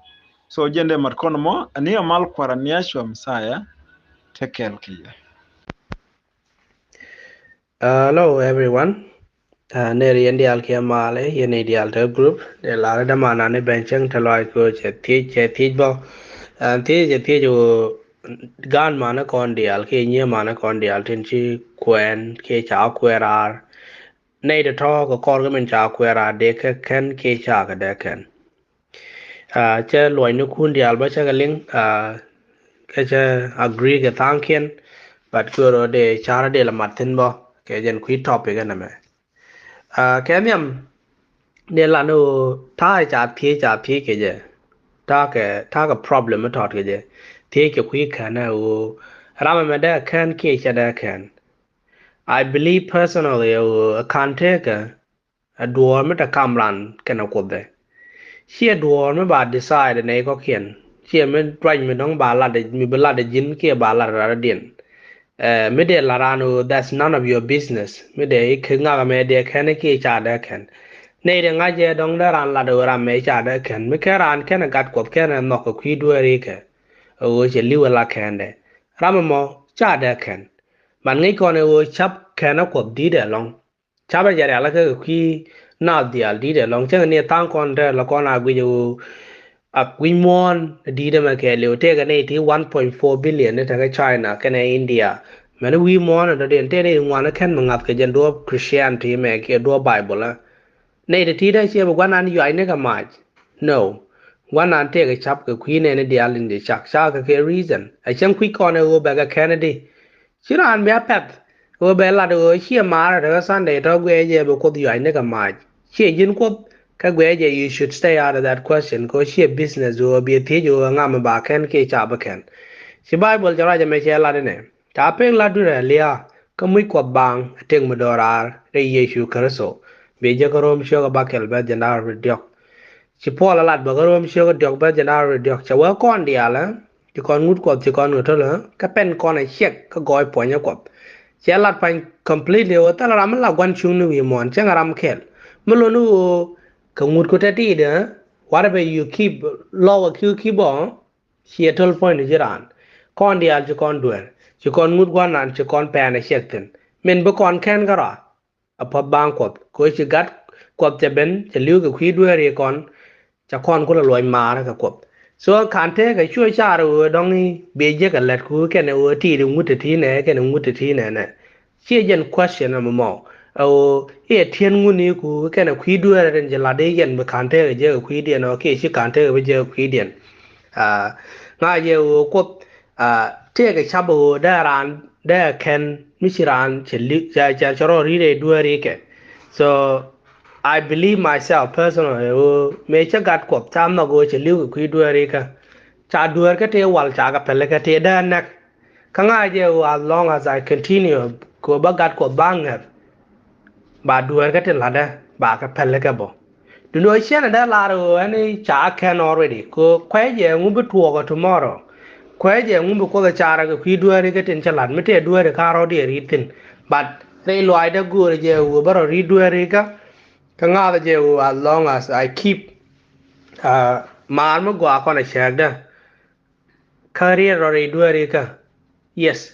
So jende markono mo ani amal kwaraniashwa msaya tekel kiya. Hello everyone. Neri yendi alkia male yeni di alter group de la da mana ne bencheng thaloi ko che bo che jo gan mana kon di al ke nye mana kon di al tin chi Kuɛɛn ke cha Raar nei de to ko kor men cha Raar de ke ken ke cha ga de ken che loi nu kun di al ba cha ga ling ke che agree ke thankien but ko de chara de la matin bo ke jen qui topic na me cái miam nên là nó thay cha phía cái gì ta cái problem nó thoát cái gì thì cái quý khả năng ram mà đã can cái cha đã can I believe personally can take a door mà ta kamran cái nào cũng đấy khi door mà bà decide này có khiển khi mình try mình đóng bà là để mình bà là để dính kia bà là ra điện mede larano that's none of your business mede kinga mede kene ki cha da ken nei de ngaje dong da ran la do ram me cha da ken me ke ran ken gat ko ken no ko kwi do ri ke o je liwa la ken de ram mo cha da ken man ngai ko ne o chap ken ko di de long cha ba ja la ke kwi na dial di de long chen ne tang kon de la ko na gwi jo we won di de ma ke le te ga nei ti 1.4 billion ne ta China ke ne India mane we won da den te ne wan ken mangat ke jen do Christianity me ke do Bible la nei de ti da che ba wan an yu ai ne ka ma no wan an te ga chap ke queen ne di alin de chak cha ke reason a chen kwi ko ne go ba ga Kennedy chiran me pet go be la do chi ma ra Sunday to gwe je ba ko yu ai ne ka ma che yin ko Kagweje, you should stay out of that question because she business will be a teacher ngam ba ken ke cha ba ken. Si Bible jara ja me che la de ne. Ta pe la du re lia ka mu ko bang teng mo dorar re Yesu Kristo. Be je ko rom sho ba kel ba jana re diok. Si Paul la ba rom sho diok ba jana re diok cha wa kon dia la. Ti kon ngut ko ti kon ngut la ka pen kon a chek ka goy po nya ko. Che la pan completely o ta la ma la gwan chung ni wi mon che ngaram kel. Mulo nu Kamut ko tati de whatever you keep lower keep on she total point jiran kon dial ju kon duer ju kon mut gwanan ju kon pan a shekten men be kon ken gara apa bangkot ko ci gat ko te ben te liu ko kwi duer e kon cha kon ko loy mara ka ko so kan te ga chua cha ro dong ni be je ka let ku ken o ti du mut ti ne ken mut ti ne she jen question am mo o e tien nguni ku kena kwi duere den je lade yen be kante je kwi dien o ke shi kante be je kwi dien nga je o ko te ga chabo da ran da ken mishiran cheli cha charo rire duari ke. So I believe myself personally me cha gat ko tam na go cheli ku duari ka cha duar ka te wal cha ka pele ka te da nak kanga je as long as I continue ko ba gat ko banger ba duar ka te lada ba ka pele ka bo do no shena da laro any cha can already ko kwaje ngubu tuo tomorrow kwaje ngubu ko chara ga ku duari ka ten chalat mete duari ka ro de ritin but they lo ai da go je wo baro ri duari ka kanga je as long as I keep maar mo gwa ko na shagda career or duari ka yes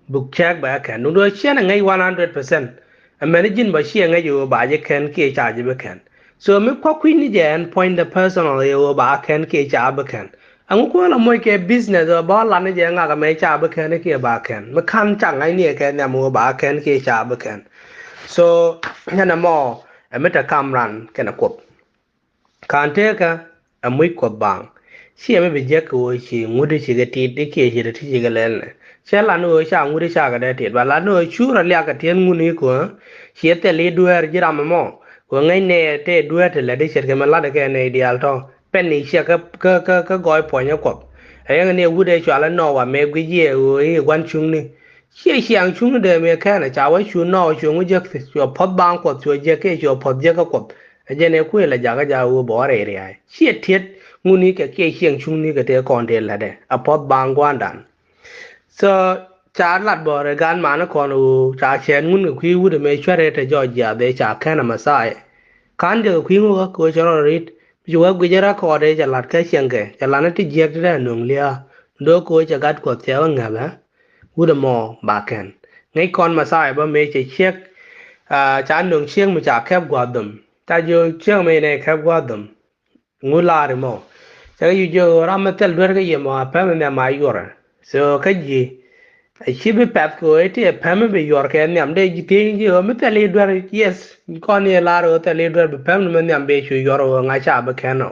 book check ba kan no do chen ngai 100% a managing ba shi ngai yo ba je kan ke charge ba kan so me ko kuin ni jen point the personal yo ba kan ke cha ba kan ang ko la moy ke business ba la ni je nga ga me cha ba kan ke ba kan me kan chang ai ni ke na mo ba kan ke cha ba kan so yana mo a meta kamran kana kop kan te ka a muy ko bang shi me be je ko shi ngudi shi ga ti de ke shi de ti ga len she la no sha ngudi sha ga de ti ba la no chu ra lya ka tien nguni ko shi te le duer ji ram mo ko ngai ne te duer te le de shi ga ma la de ke ne ideal to pen ni shi ka goi po nya ko ai ne wu de cha la no wa me gwi ye o i gwan chung ni shi xiang chung de me ka na cha wa chu no chu ngu je chu pot bang ko chu je ke chu pot je ka ko je ne ku la ja ga ja wo bo re re ai shi tiet nguni ke xiang chung ni ke te kon de la de a pot bang gwan dan so cha lat bo re gan ma na kon u cha chen ngun ku wu de me chwa re te jo ja de cha ka na ma sai kan de ku ngu ko cho ro rit ju wa gu ja ra ko de cha lat ka xiang ke cha la na ti je de nong lia do ko cha gat ko te wa nga la wu de mo ba ken ngai kon ma sai ba me che chek cha nong chieng mu cha khép gwa dum ta jo chieng me ne khép gwa dum ngu la re mo cha yu jo ra ma tel dwer ga ye mo pa me ma yor so ka ji chi be pat ko ete pa me be yor ke nyam de ji te ji o me tel dwer yes kon ye la ro tel dwer be pa me nyam be chu yor o nga cha ba ken no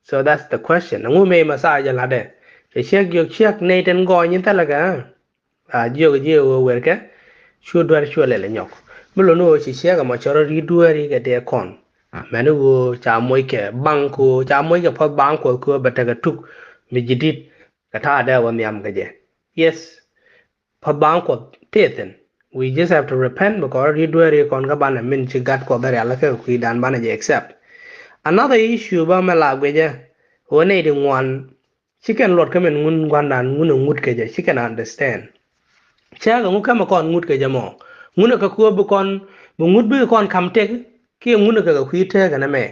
so that's the question ngu me ma sa ja la de che chek yo chek ne ten go nyin ta la ga ji o wer ke chu dwer chu le le nyok mulo no chi che ga ma choro ri dwer ga de kon manu wo cha moy ke bang ko cha moy ke phot bang ko ba ta ga tuk mi jidit ka ta da wa nyam ga je yes phot bang ko teten we just have to repent because ri dwer kon ga ban min chi gat ko da la ke ku dan ban je accept another issue ba ma la gwe je wo ne di ngwan chicken lot ka men ngun gwan dan ngun ngut ke je chicken understand cha ga ngu kama kon ngut ke jamo nguna ka ko bu kon bu ngut bu kon kam tek ki nguna ka ku te ga na me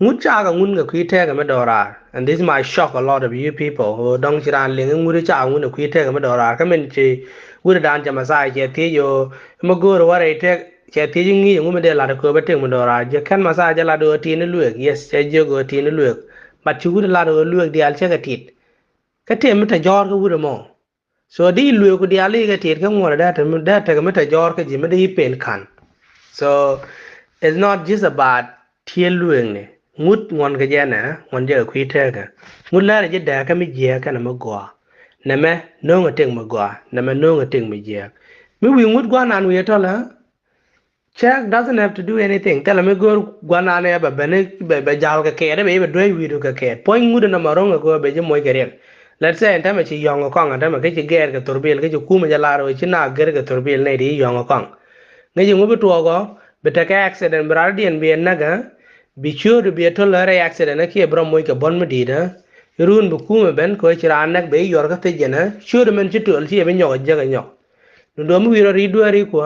ngut cha ga ngun ga ku te ga me dora and this might shock a lot of you people who don't chiran le ngu cha nguna ku te ga me dora ka men chi wu dan jama sai che ti yo ma go ro wa re te che ti ngi ngu me de la ko ba te me dora je kan ma sa ja la do ti ne luek yes che je go ti ne luek but chi wu la do luek di al che ga tit ka te me ta jor ga wu mo so di lu ko dia li ga tir ka ngora da ta ga meta jor ka ji me di pen kan so it's not just about tiel lueng ne ngut ngon ga jana ngon je ku ite ga ngut la je da ka mi je ka na ma gwa na me no nga teng ma gwa na me no nga teng mi je mi wi ngut gwa nan wi to la check doesn't have to do anything tell me go gwa nan ya ba bene be jal ka ke be be do wi do ka ke point ngut na ma ronga go be je moy ga let's say enta me chi yong kong enta me ke chi ger ke turbil ke chi kuma jala ro chi na ger ke turbil ne di yong kong ne ji ngubi tuo go bete ke accident brar dien bi na ga bi sure bi to la re accident ke bro moy ke bon me di da run bu kuma ben ko chi ran nak be yor ka te jena sure men chi tul chi be nyo ga ga nyo do mu wiro ri do ri ko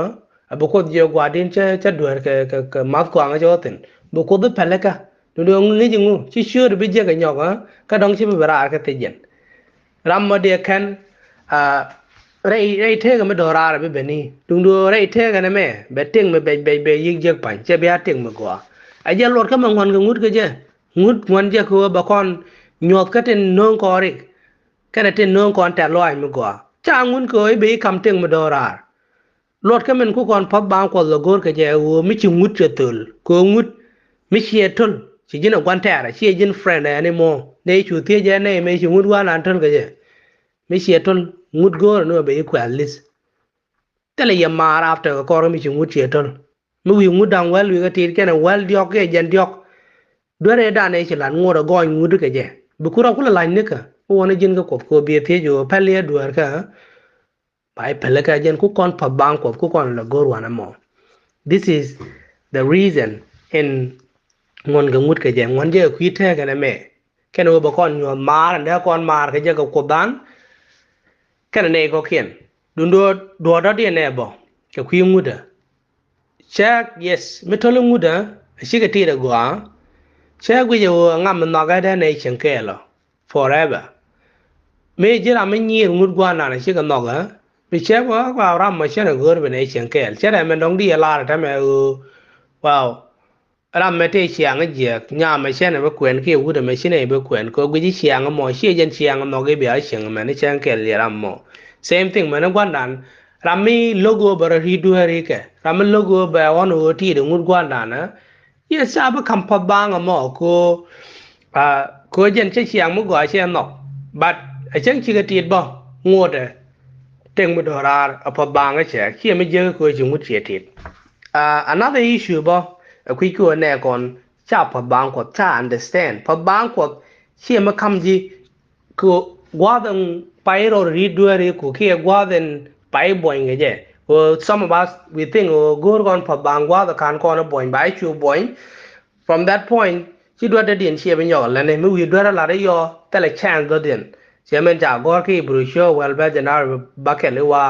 abu ko je gwa din cha do ke mat ko anga jo tin bu ko de peleka do ngi ji ngu chi sure bi je ga nyo ka dong chi be bra ka te jen ramma de kan rei te ga me do rara be beni dung do rei te ga na me be ting me be yig je pan che be ting me go a je lor ka ma ngon ga ngut ga je ngut ngon je ko ba kon nyot ka ten non ko ri ka na ten non kon ta lo ai me go cha ngun ko be kam ting me do rar lor ka men ku kon pop bang ko lo gor ka je wo mi chi ngut che tul ko ngut mi chi tul chi jina kwan ta ra chi jin friend anymore ne chu tie je ne me chi ngut wa nan tul ga je mi chi tul ngut gor no be ku at least tele ya mar after ka kor mi chu tietol mi wi ngudang wel wi ga tit ken wel diok ge jen diok dwere da ne chilan ngora go ngudu ke je bukura kula lan ne ka wona jin ga ko bi te jo pele dwar ka bai pele ka jen ku kon pa bang ku kon la gor wana mo. This is the reason in ngon ga ngud ke je ngon je ku te ga na me ken wo ba kon nyo mar nda kon mar ke je ko dan ken ne ko kien dundo do do de ne bo ke ku nguda check yes metolo nguda shi ga ti da go check wi jo ngam no ga da ne chen ke lo forever me jira me nyir ngut gwa na shi ga no ga bi check wa wa ram ma chen go be ne chen ke chere me dong di la ta me wow ram me te chiang je nya me chen be kwen ke wu de me chen be kwen ko gwi chiang mo shi jen chiang no ge bi a chen me ne chen ke le ram mo same thing me ne gwa nan ram mi logo bar ri du hari ke ram logo ba on o ti de ngut gwa na ye sa ba kam pa bang mo ko jen che chiang mo go chen no but a chen chi ga ti bo ngode teng mo do rar a pa bang a che chi me je ko chi mu che ti another issue bo a quick ko ne kon cha pa bang ko cha understand pa bang ko chi me kam ji ko gwadan pairo ri duare ko ke gwadan pai boing je some of us we think go on pa bang gwada kan ko na boing bai chu boing. From that point chi do da din che ben yo la ne mi do la re yo tele chance do din che men ja go ki brusho wel ba janar ba ke le wa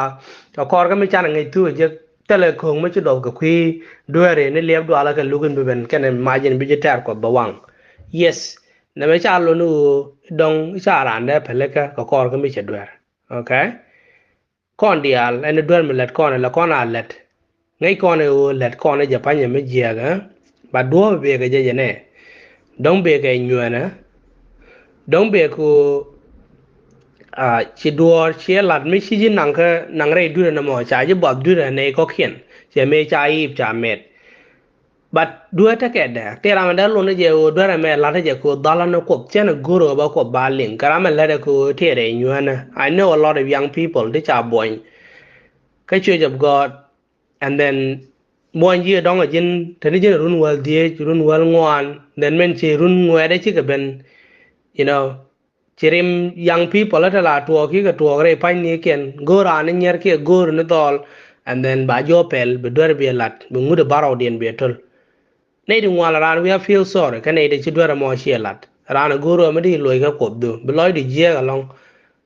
to kor ga mi chan ngai tu je tele ko mi chi do ga kwi do re ne le do ala ka lugun be ben ken margin bi je tar ko ba wang yes na me cha lo nu dong cha ran de pele ka ko kor ga mi che do okay kon dial en do mi let kon la kon a let ngai kon e let kon e ja pa nye me je ga ba do be ga je ne don't be ga nyuana don't be ko chi duor chi lat mi chi jin nang re du na mo cha ji bob du ne ko kien che me cha yi cha met but du ta ke da te ra ma da lo ne je o do ra me la je ko dala no ko chen guro ba ko ba lin kara me la ko te re nyuana I know a lot of young people they cha boy ka church of God and then one year dong a jin tani jin run wal die run wal ngwan then men che run ngwa de chi ka ben you know chirim young people at la to ki ka to re pan ni ken go ran ni nyer ke go ne dol and then ba jo pel be dor be lat be ngude baro den be tol ne di wala ran we feel sorry ka ne de chi dor mo chi lat ran go ro me di loy ka ko du be loy di je ga long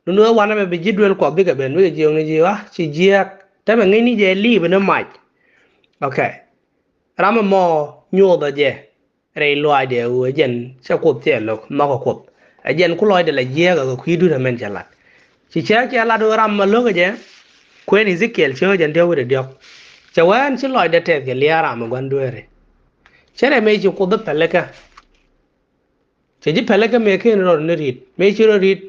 no wana be jidwel ko be ka ben we je ngi ji wa chi je ta be ngi ni je li be no mach okay rama mo nyu da je re loy de u jen cha ko te lo ma ko ajen ku loy de la je ga ku du na men jalat ci cha la do ram ma lo je ku ni zikel cho jen de wu de diok cha wan ci loy de te ge liara ma gwan duere chere me ci ku de peleka ci ji peleka me ke ro ne rit me ci ro rit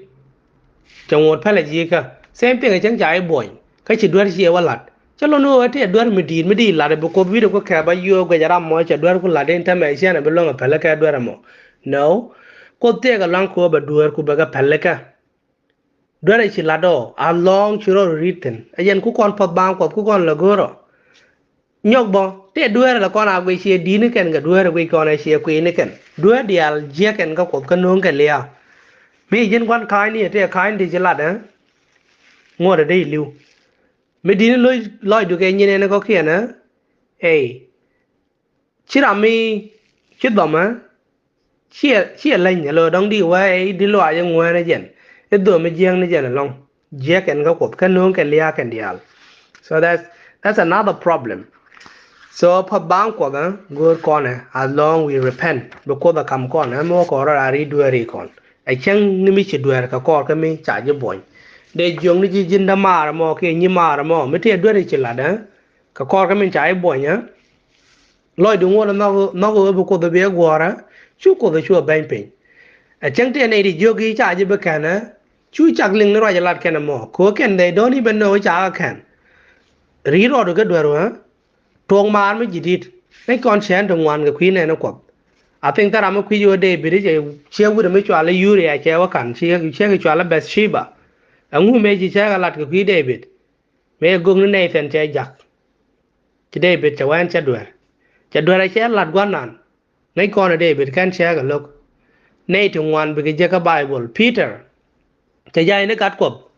cha ngot pele ji ka same thing chen jai boy ka ci duer ci walat cha lo no te duer mi di la de ko bi de ko ka ba yo ga jaram mo cha duer ku la de ta me chen be lo ma peleka duer mo no ko te ga lan ko ba duer ku ba ga peleka dore ci lado a long chiro written ayen ku kon pot bang ku kon la goro nyok bo te duere la kon agwe ci di ni ken ga duere we kon ci ku ni ken duere dial je ken ga ko kan non ga lia mi jin kon kai ni te kai di ci lada ngore de liu mi di ni loy du ke ni ne ko kiena hey chirami chidoma chia lên nhà lờ đóng đi qua đi loại cho ngoài này dân cái đồ mà giang này dân long giang cái cột cái nón cái lia cái dial so that's another problem so pa bang ko ga go con as long we repent because the come con mo ko ra ri du ri con ai chang ni mi chi du ka ko ka mi cha je boy de jong ni ji jin da mar mo ke ni mar mo mi te du ri chi la da ka ko ka mi cha boy nya loy du ngo no go ko de be gwara chu ko de chu ban pe a chang te ne di jogi cha je be kana chu chak ling no ra lat kana mo ko ken they don't even know cha kan ri ro do ga do ro tong man me jidit ne kon chen dong wan ga kwi ne no ko a think that am kwi yo de bi je che wu de me chwa le yuri a che wa kan che ga chwa la bes shiba a ngu me ji cha ga lat ga kwi david me gung ni Nathan che jak ki David che wan che dwer che lat gwanan ngai kon David kan che ga lok Nathan wan bi je ka Bible Peter che jai ne kat kop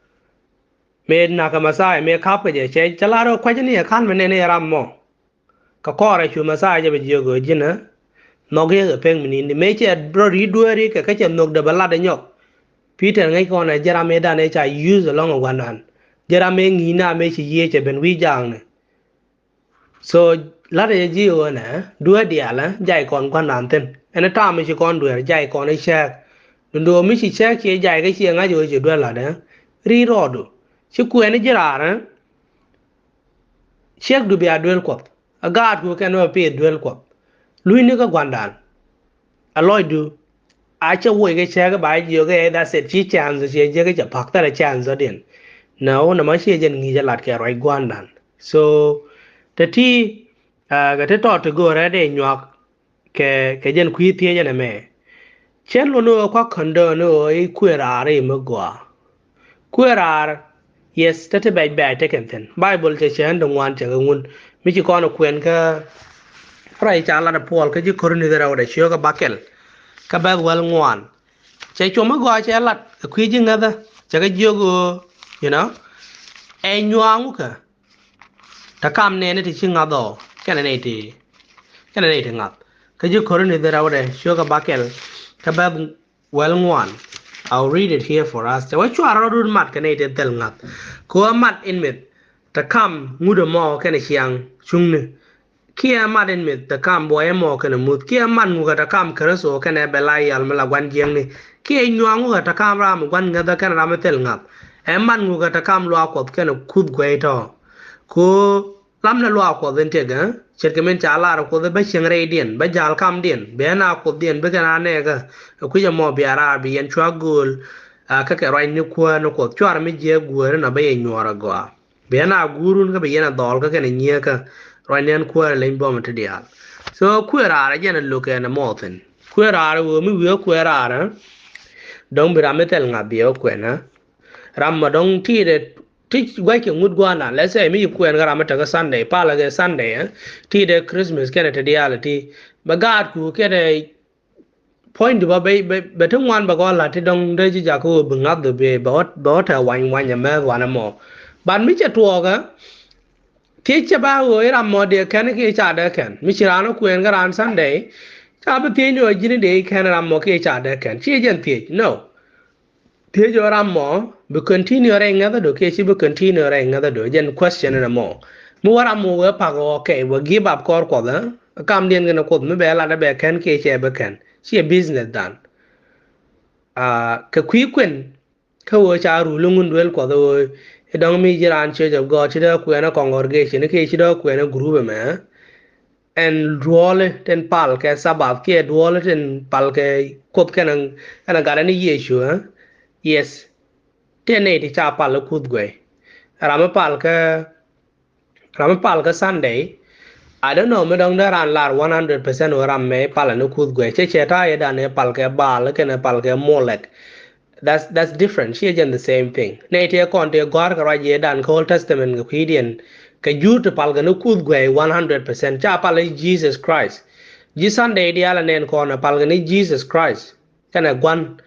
me na ka Masai me kap ke je che chalaro kwa ni kan me ne ram mo ka kore chu Masai je be je go jina no ge peng ni me che bro ri dueri ka che nok de bala de nyok Peter ngai kon jara me da ne cha use along wanan jara me ngi na me chi ye che ben wi jang ne so la de ji o na dua dia la jai kon kwan nan ten ene ta me chi kon duer jai kon e che ndo mi chi che che jai ke chi nga jo che duer la de ri rodo chi ku ene jira na chek du bia duel ko agad ku ken wa pe duel ko lui ni ka gwandan aloy du a che wo ke che ga ba ji ke da se chi chan ze je ke pak ta chan zo den no na ma che jen ngi jalat ke roi gwandan so the ti ga te to go ra de nyak ke jen ku ti je na me chen lo no kwa kondo no I kwera re mo gwa kwera yes tete bai bai te kenten bible che chen dong wan che ngun mi chi kono kwen ka prai cha la da pol ka ji korni da ra da chyo ka bakel ka ba wal ngwan che cho mo gwa che lat ku ji ngada che ga jogo you know e nywangu ka ta kam ne ne ti chi ngado kana ne ti ngap ka ji korni da ra da chyo ka bakel ka ba wal ngwan I'll read it here for us. What you are road mat can it tell ngat. Ko mat in mit ta kam ngudo mo kan chiang chung kia mat in mit ta kam boy mo kan mut kia man ngu ta kam kraso kan e belai al mala wan jeng ni kia nyang ngu ta kam ram wan ga da kan ram tel ngat e man ngu ta kam lo akot kan kub gwe to ko lam na lo akot den te ga cher ke men cha la ko ba cheng re dien ba jal kam dien be na ko dien be kan ne ga ku ya mo bi ara bi en chwa gul ka ke roi ni ko no ko chwar mi je gu na ba ye nyora go be na gurun ka be na dol ka ne nye ka roi nen ko le bom te dia so ku ra ra je na lu ke na mo ten ku ra ra wo mi wo ku ra ra dong bi ra me tel nga bi o ku na ram ma dong ti de ti gwa ke ngud gwa na let's say mi ku en ram ta ga Sunday pa la ga Sunday ti de Christmas ke te dia la ti ba ga ku ke de point ba be tung wan ba ko la ti dong de ji ja ko bu ngap de be ba ta wan wan ya me wa na mo ban mi che tuo ga ti che ba wo ra mo de kan ke cha de kan mi chi ran ku en ga ran Sunday cha ba ti no ji ni de kan ra mo ke cha de kan chi jen ti no ti jo ra mo bu continue re nga do ke chi bu continue re nga do jen question na mo mu wara mo we pa go okay we give up kor ko da kam dien ga ko me be la da be kan ke che be kan chi business dan ka kwi kwen ka wo cha ru lungun wel ko do dong mi jiran che jo go chi da ku na congregation ke chi da ku na group me en duole ten pal ke sabat ke duole ten pal ke kop kenan ana garani yeshu yes tene ti cha pal ku gwe rama pal ka Sunday I don't know me dong da ran lar 100% ram me pal no ku gwe che ta ye da ne pal ke bal ke ne pal ke molek that's different she again the same thing ne te kon te gor ka raje dan ko Old Testament ko pidien ka jut pal ga no kud gwe 100% cha pal Jesus Christ ji Sunday dia la nen ko na pal ga ni Jesus Christ kana gwan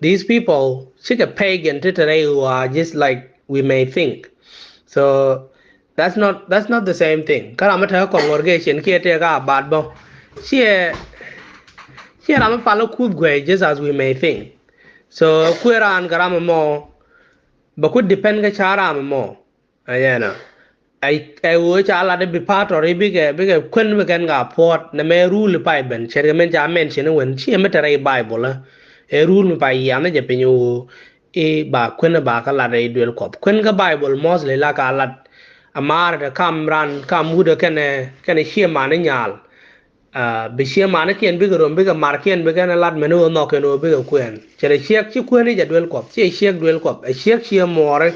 these people sick a pagan today who are just like we may think so that's not the same thing kala mata congregation ke te ga bad bo she ram pal kud gwe just as we may think so kweran garam mo ba could depend ga chara mo ayana I wo cha la de bi pato ri bi ga kun bi gan ga pot na me rule pai ben cher men ja men chen wen chi me tare bible la e rule pai ya na je penyo e ba kun ba ka la de duel kop kun ga bible mos le la ka la amar de kamran kam hu de kene chi ma ne nyal bi chia mana kien bi rom bi ga mar kien bi ga na lat menu no ke no bi ga kuen chere chiek chi kuen ja duel kop chi chiek duel kop a chiek chi more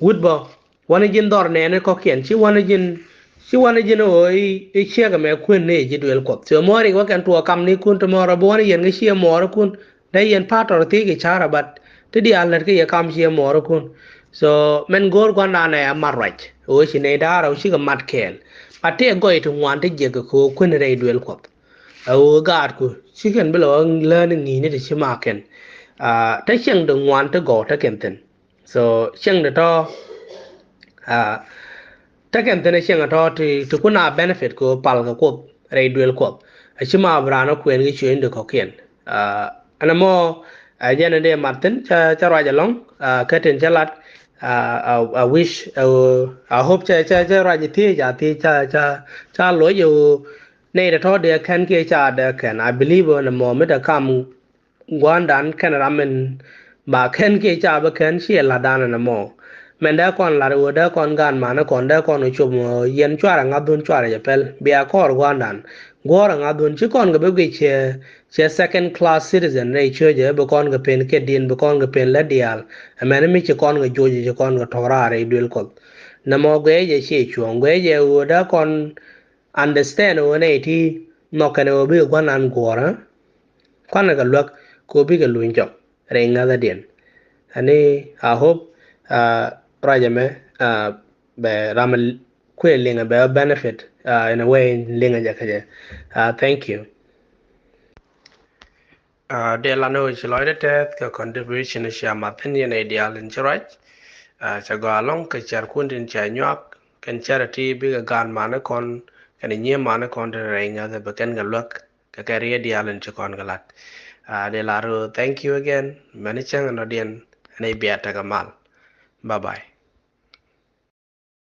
wood bo wana jin dor ne ne ko kien chi wana jin o i chiek me kuen ne ji duel kop so mori wa kan to kam ni kun to moro bo wana yen ga chi more kun dai yen pator ti gi chara bat ti di aler ke ya kam chi more kun so men gor gwana na ya marwach o shi ne da ra shi ga matkel pate go itu ngwante je ko kun re duel ko o gar ko shi ken belo learning ni ne de shi maken ta chen de ngwante go ta kenten so chen de to ta kenten chen to ti kuna benefit ko pal ga ko re duel ko a shi ma brana ko en gi chen de ko ken ana mo jana de martin cha ra ja long ka ten chalat I wish I hope cha ra ji thi ja thi cha lo yo nei da to de kan ke cha de kan I believe on mo me da kam gwan dan kan ramen ba kan ke cha ba kan shi la dan na mo men da kon la wo da kon gan ma na kon da kon chum yen chwa nga dun chwa ja pel bia kor gwan dan gora nga dun chi kon ga be che second class citizen nei che je be kon ga pen ke din be kon ga pen la dial men mi chi kon ga joji chi kon ga tora re dul ko na mo ge je che chuon ge je wo da kon understand wo nei ti no kan wo be gwan an gora kwan ga lok ko bi ga luin jok re nga da den ani I hope raja me be ramal kwe linga be benefit in a way linga jakaje thank you de la no chloide te ka contribution sha matin ye ne ideal in charge cha go along ka char kundin cha nyak kan charity bi ga gan mana kon kan nye mana kon de re nga da be kan ga lok ka ka re ideal in cha kon galat de la ro thank you again many chang no dien ne biata ga mal bye bye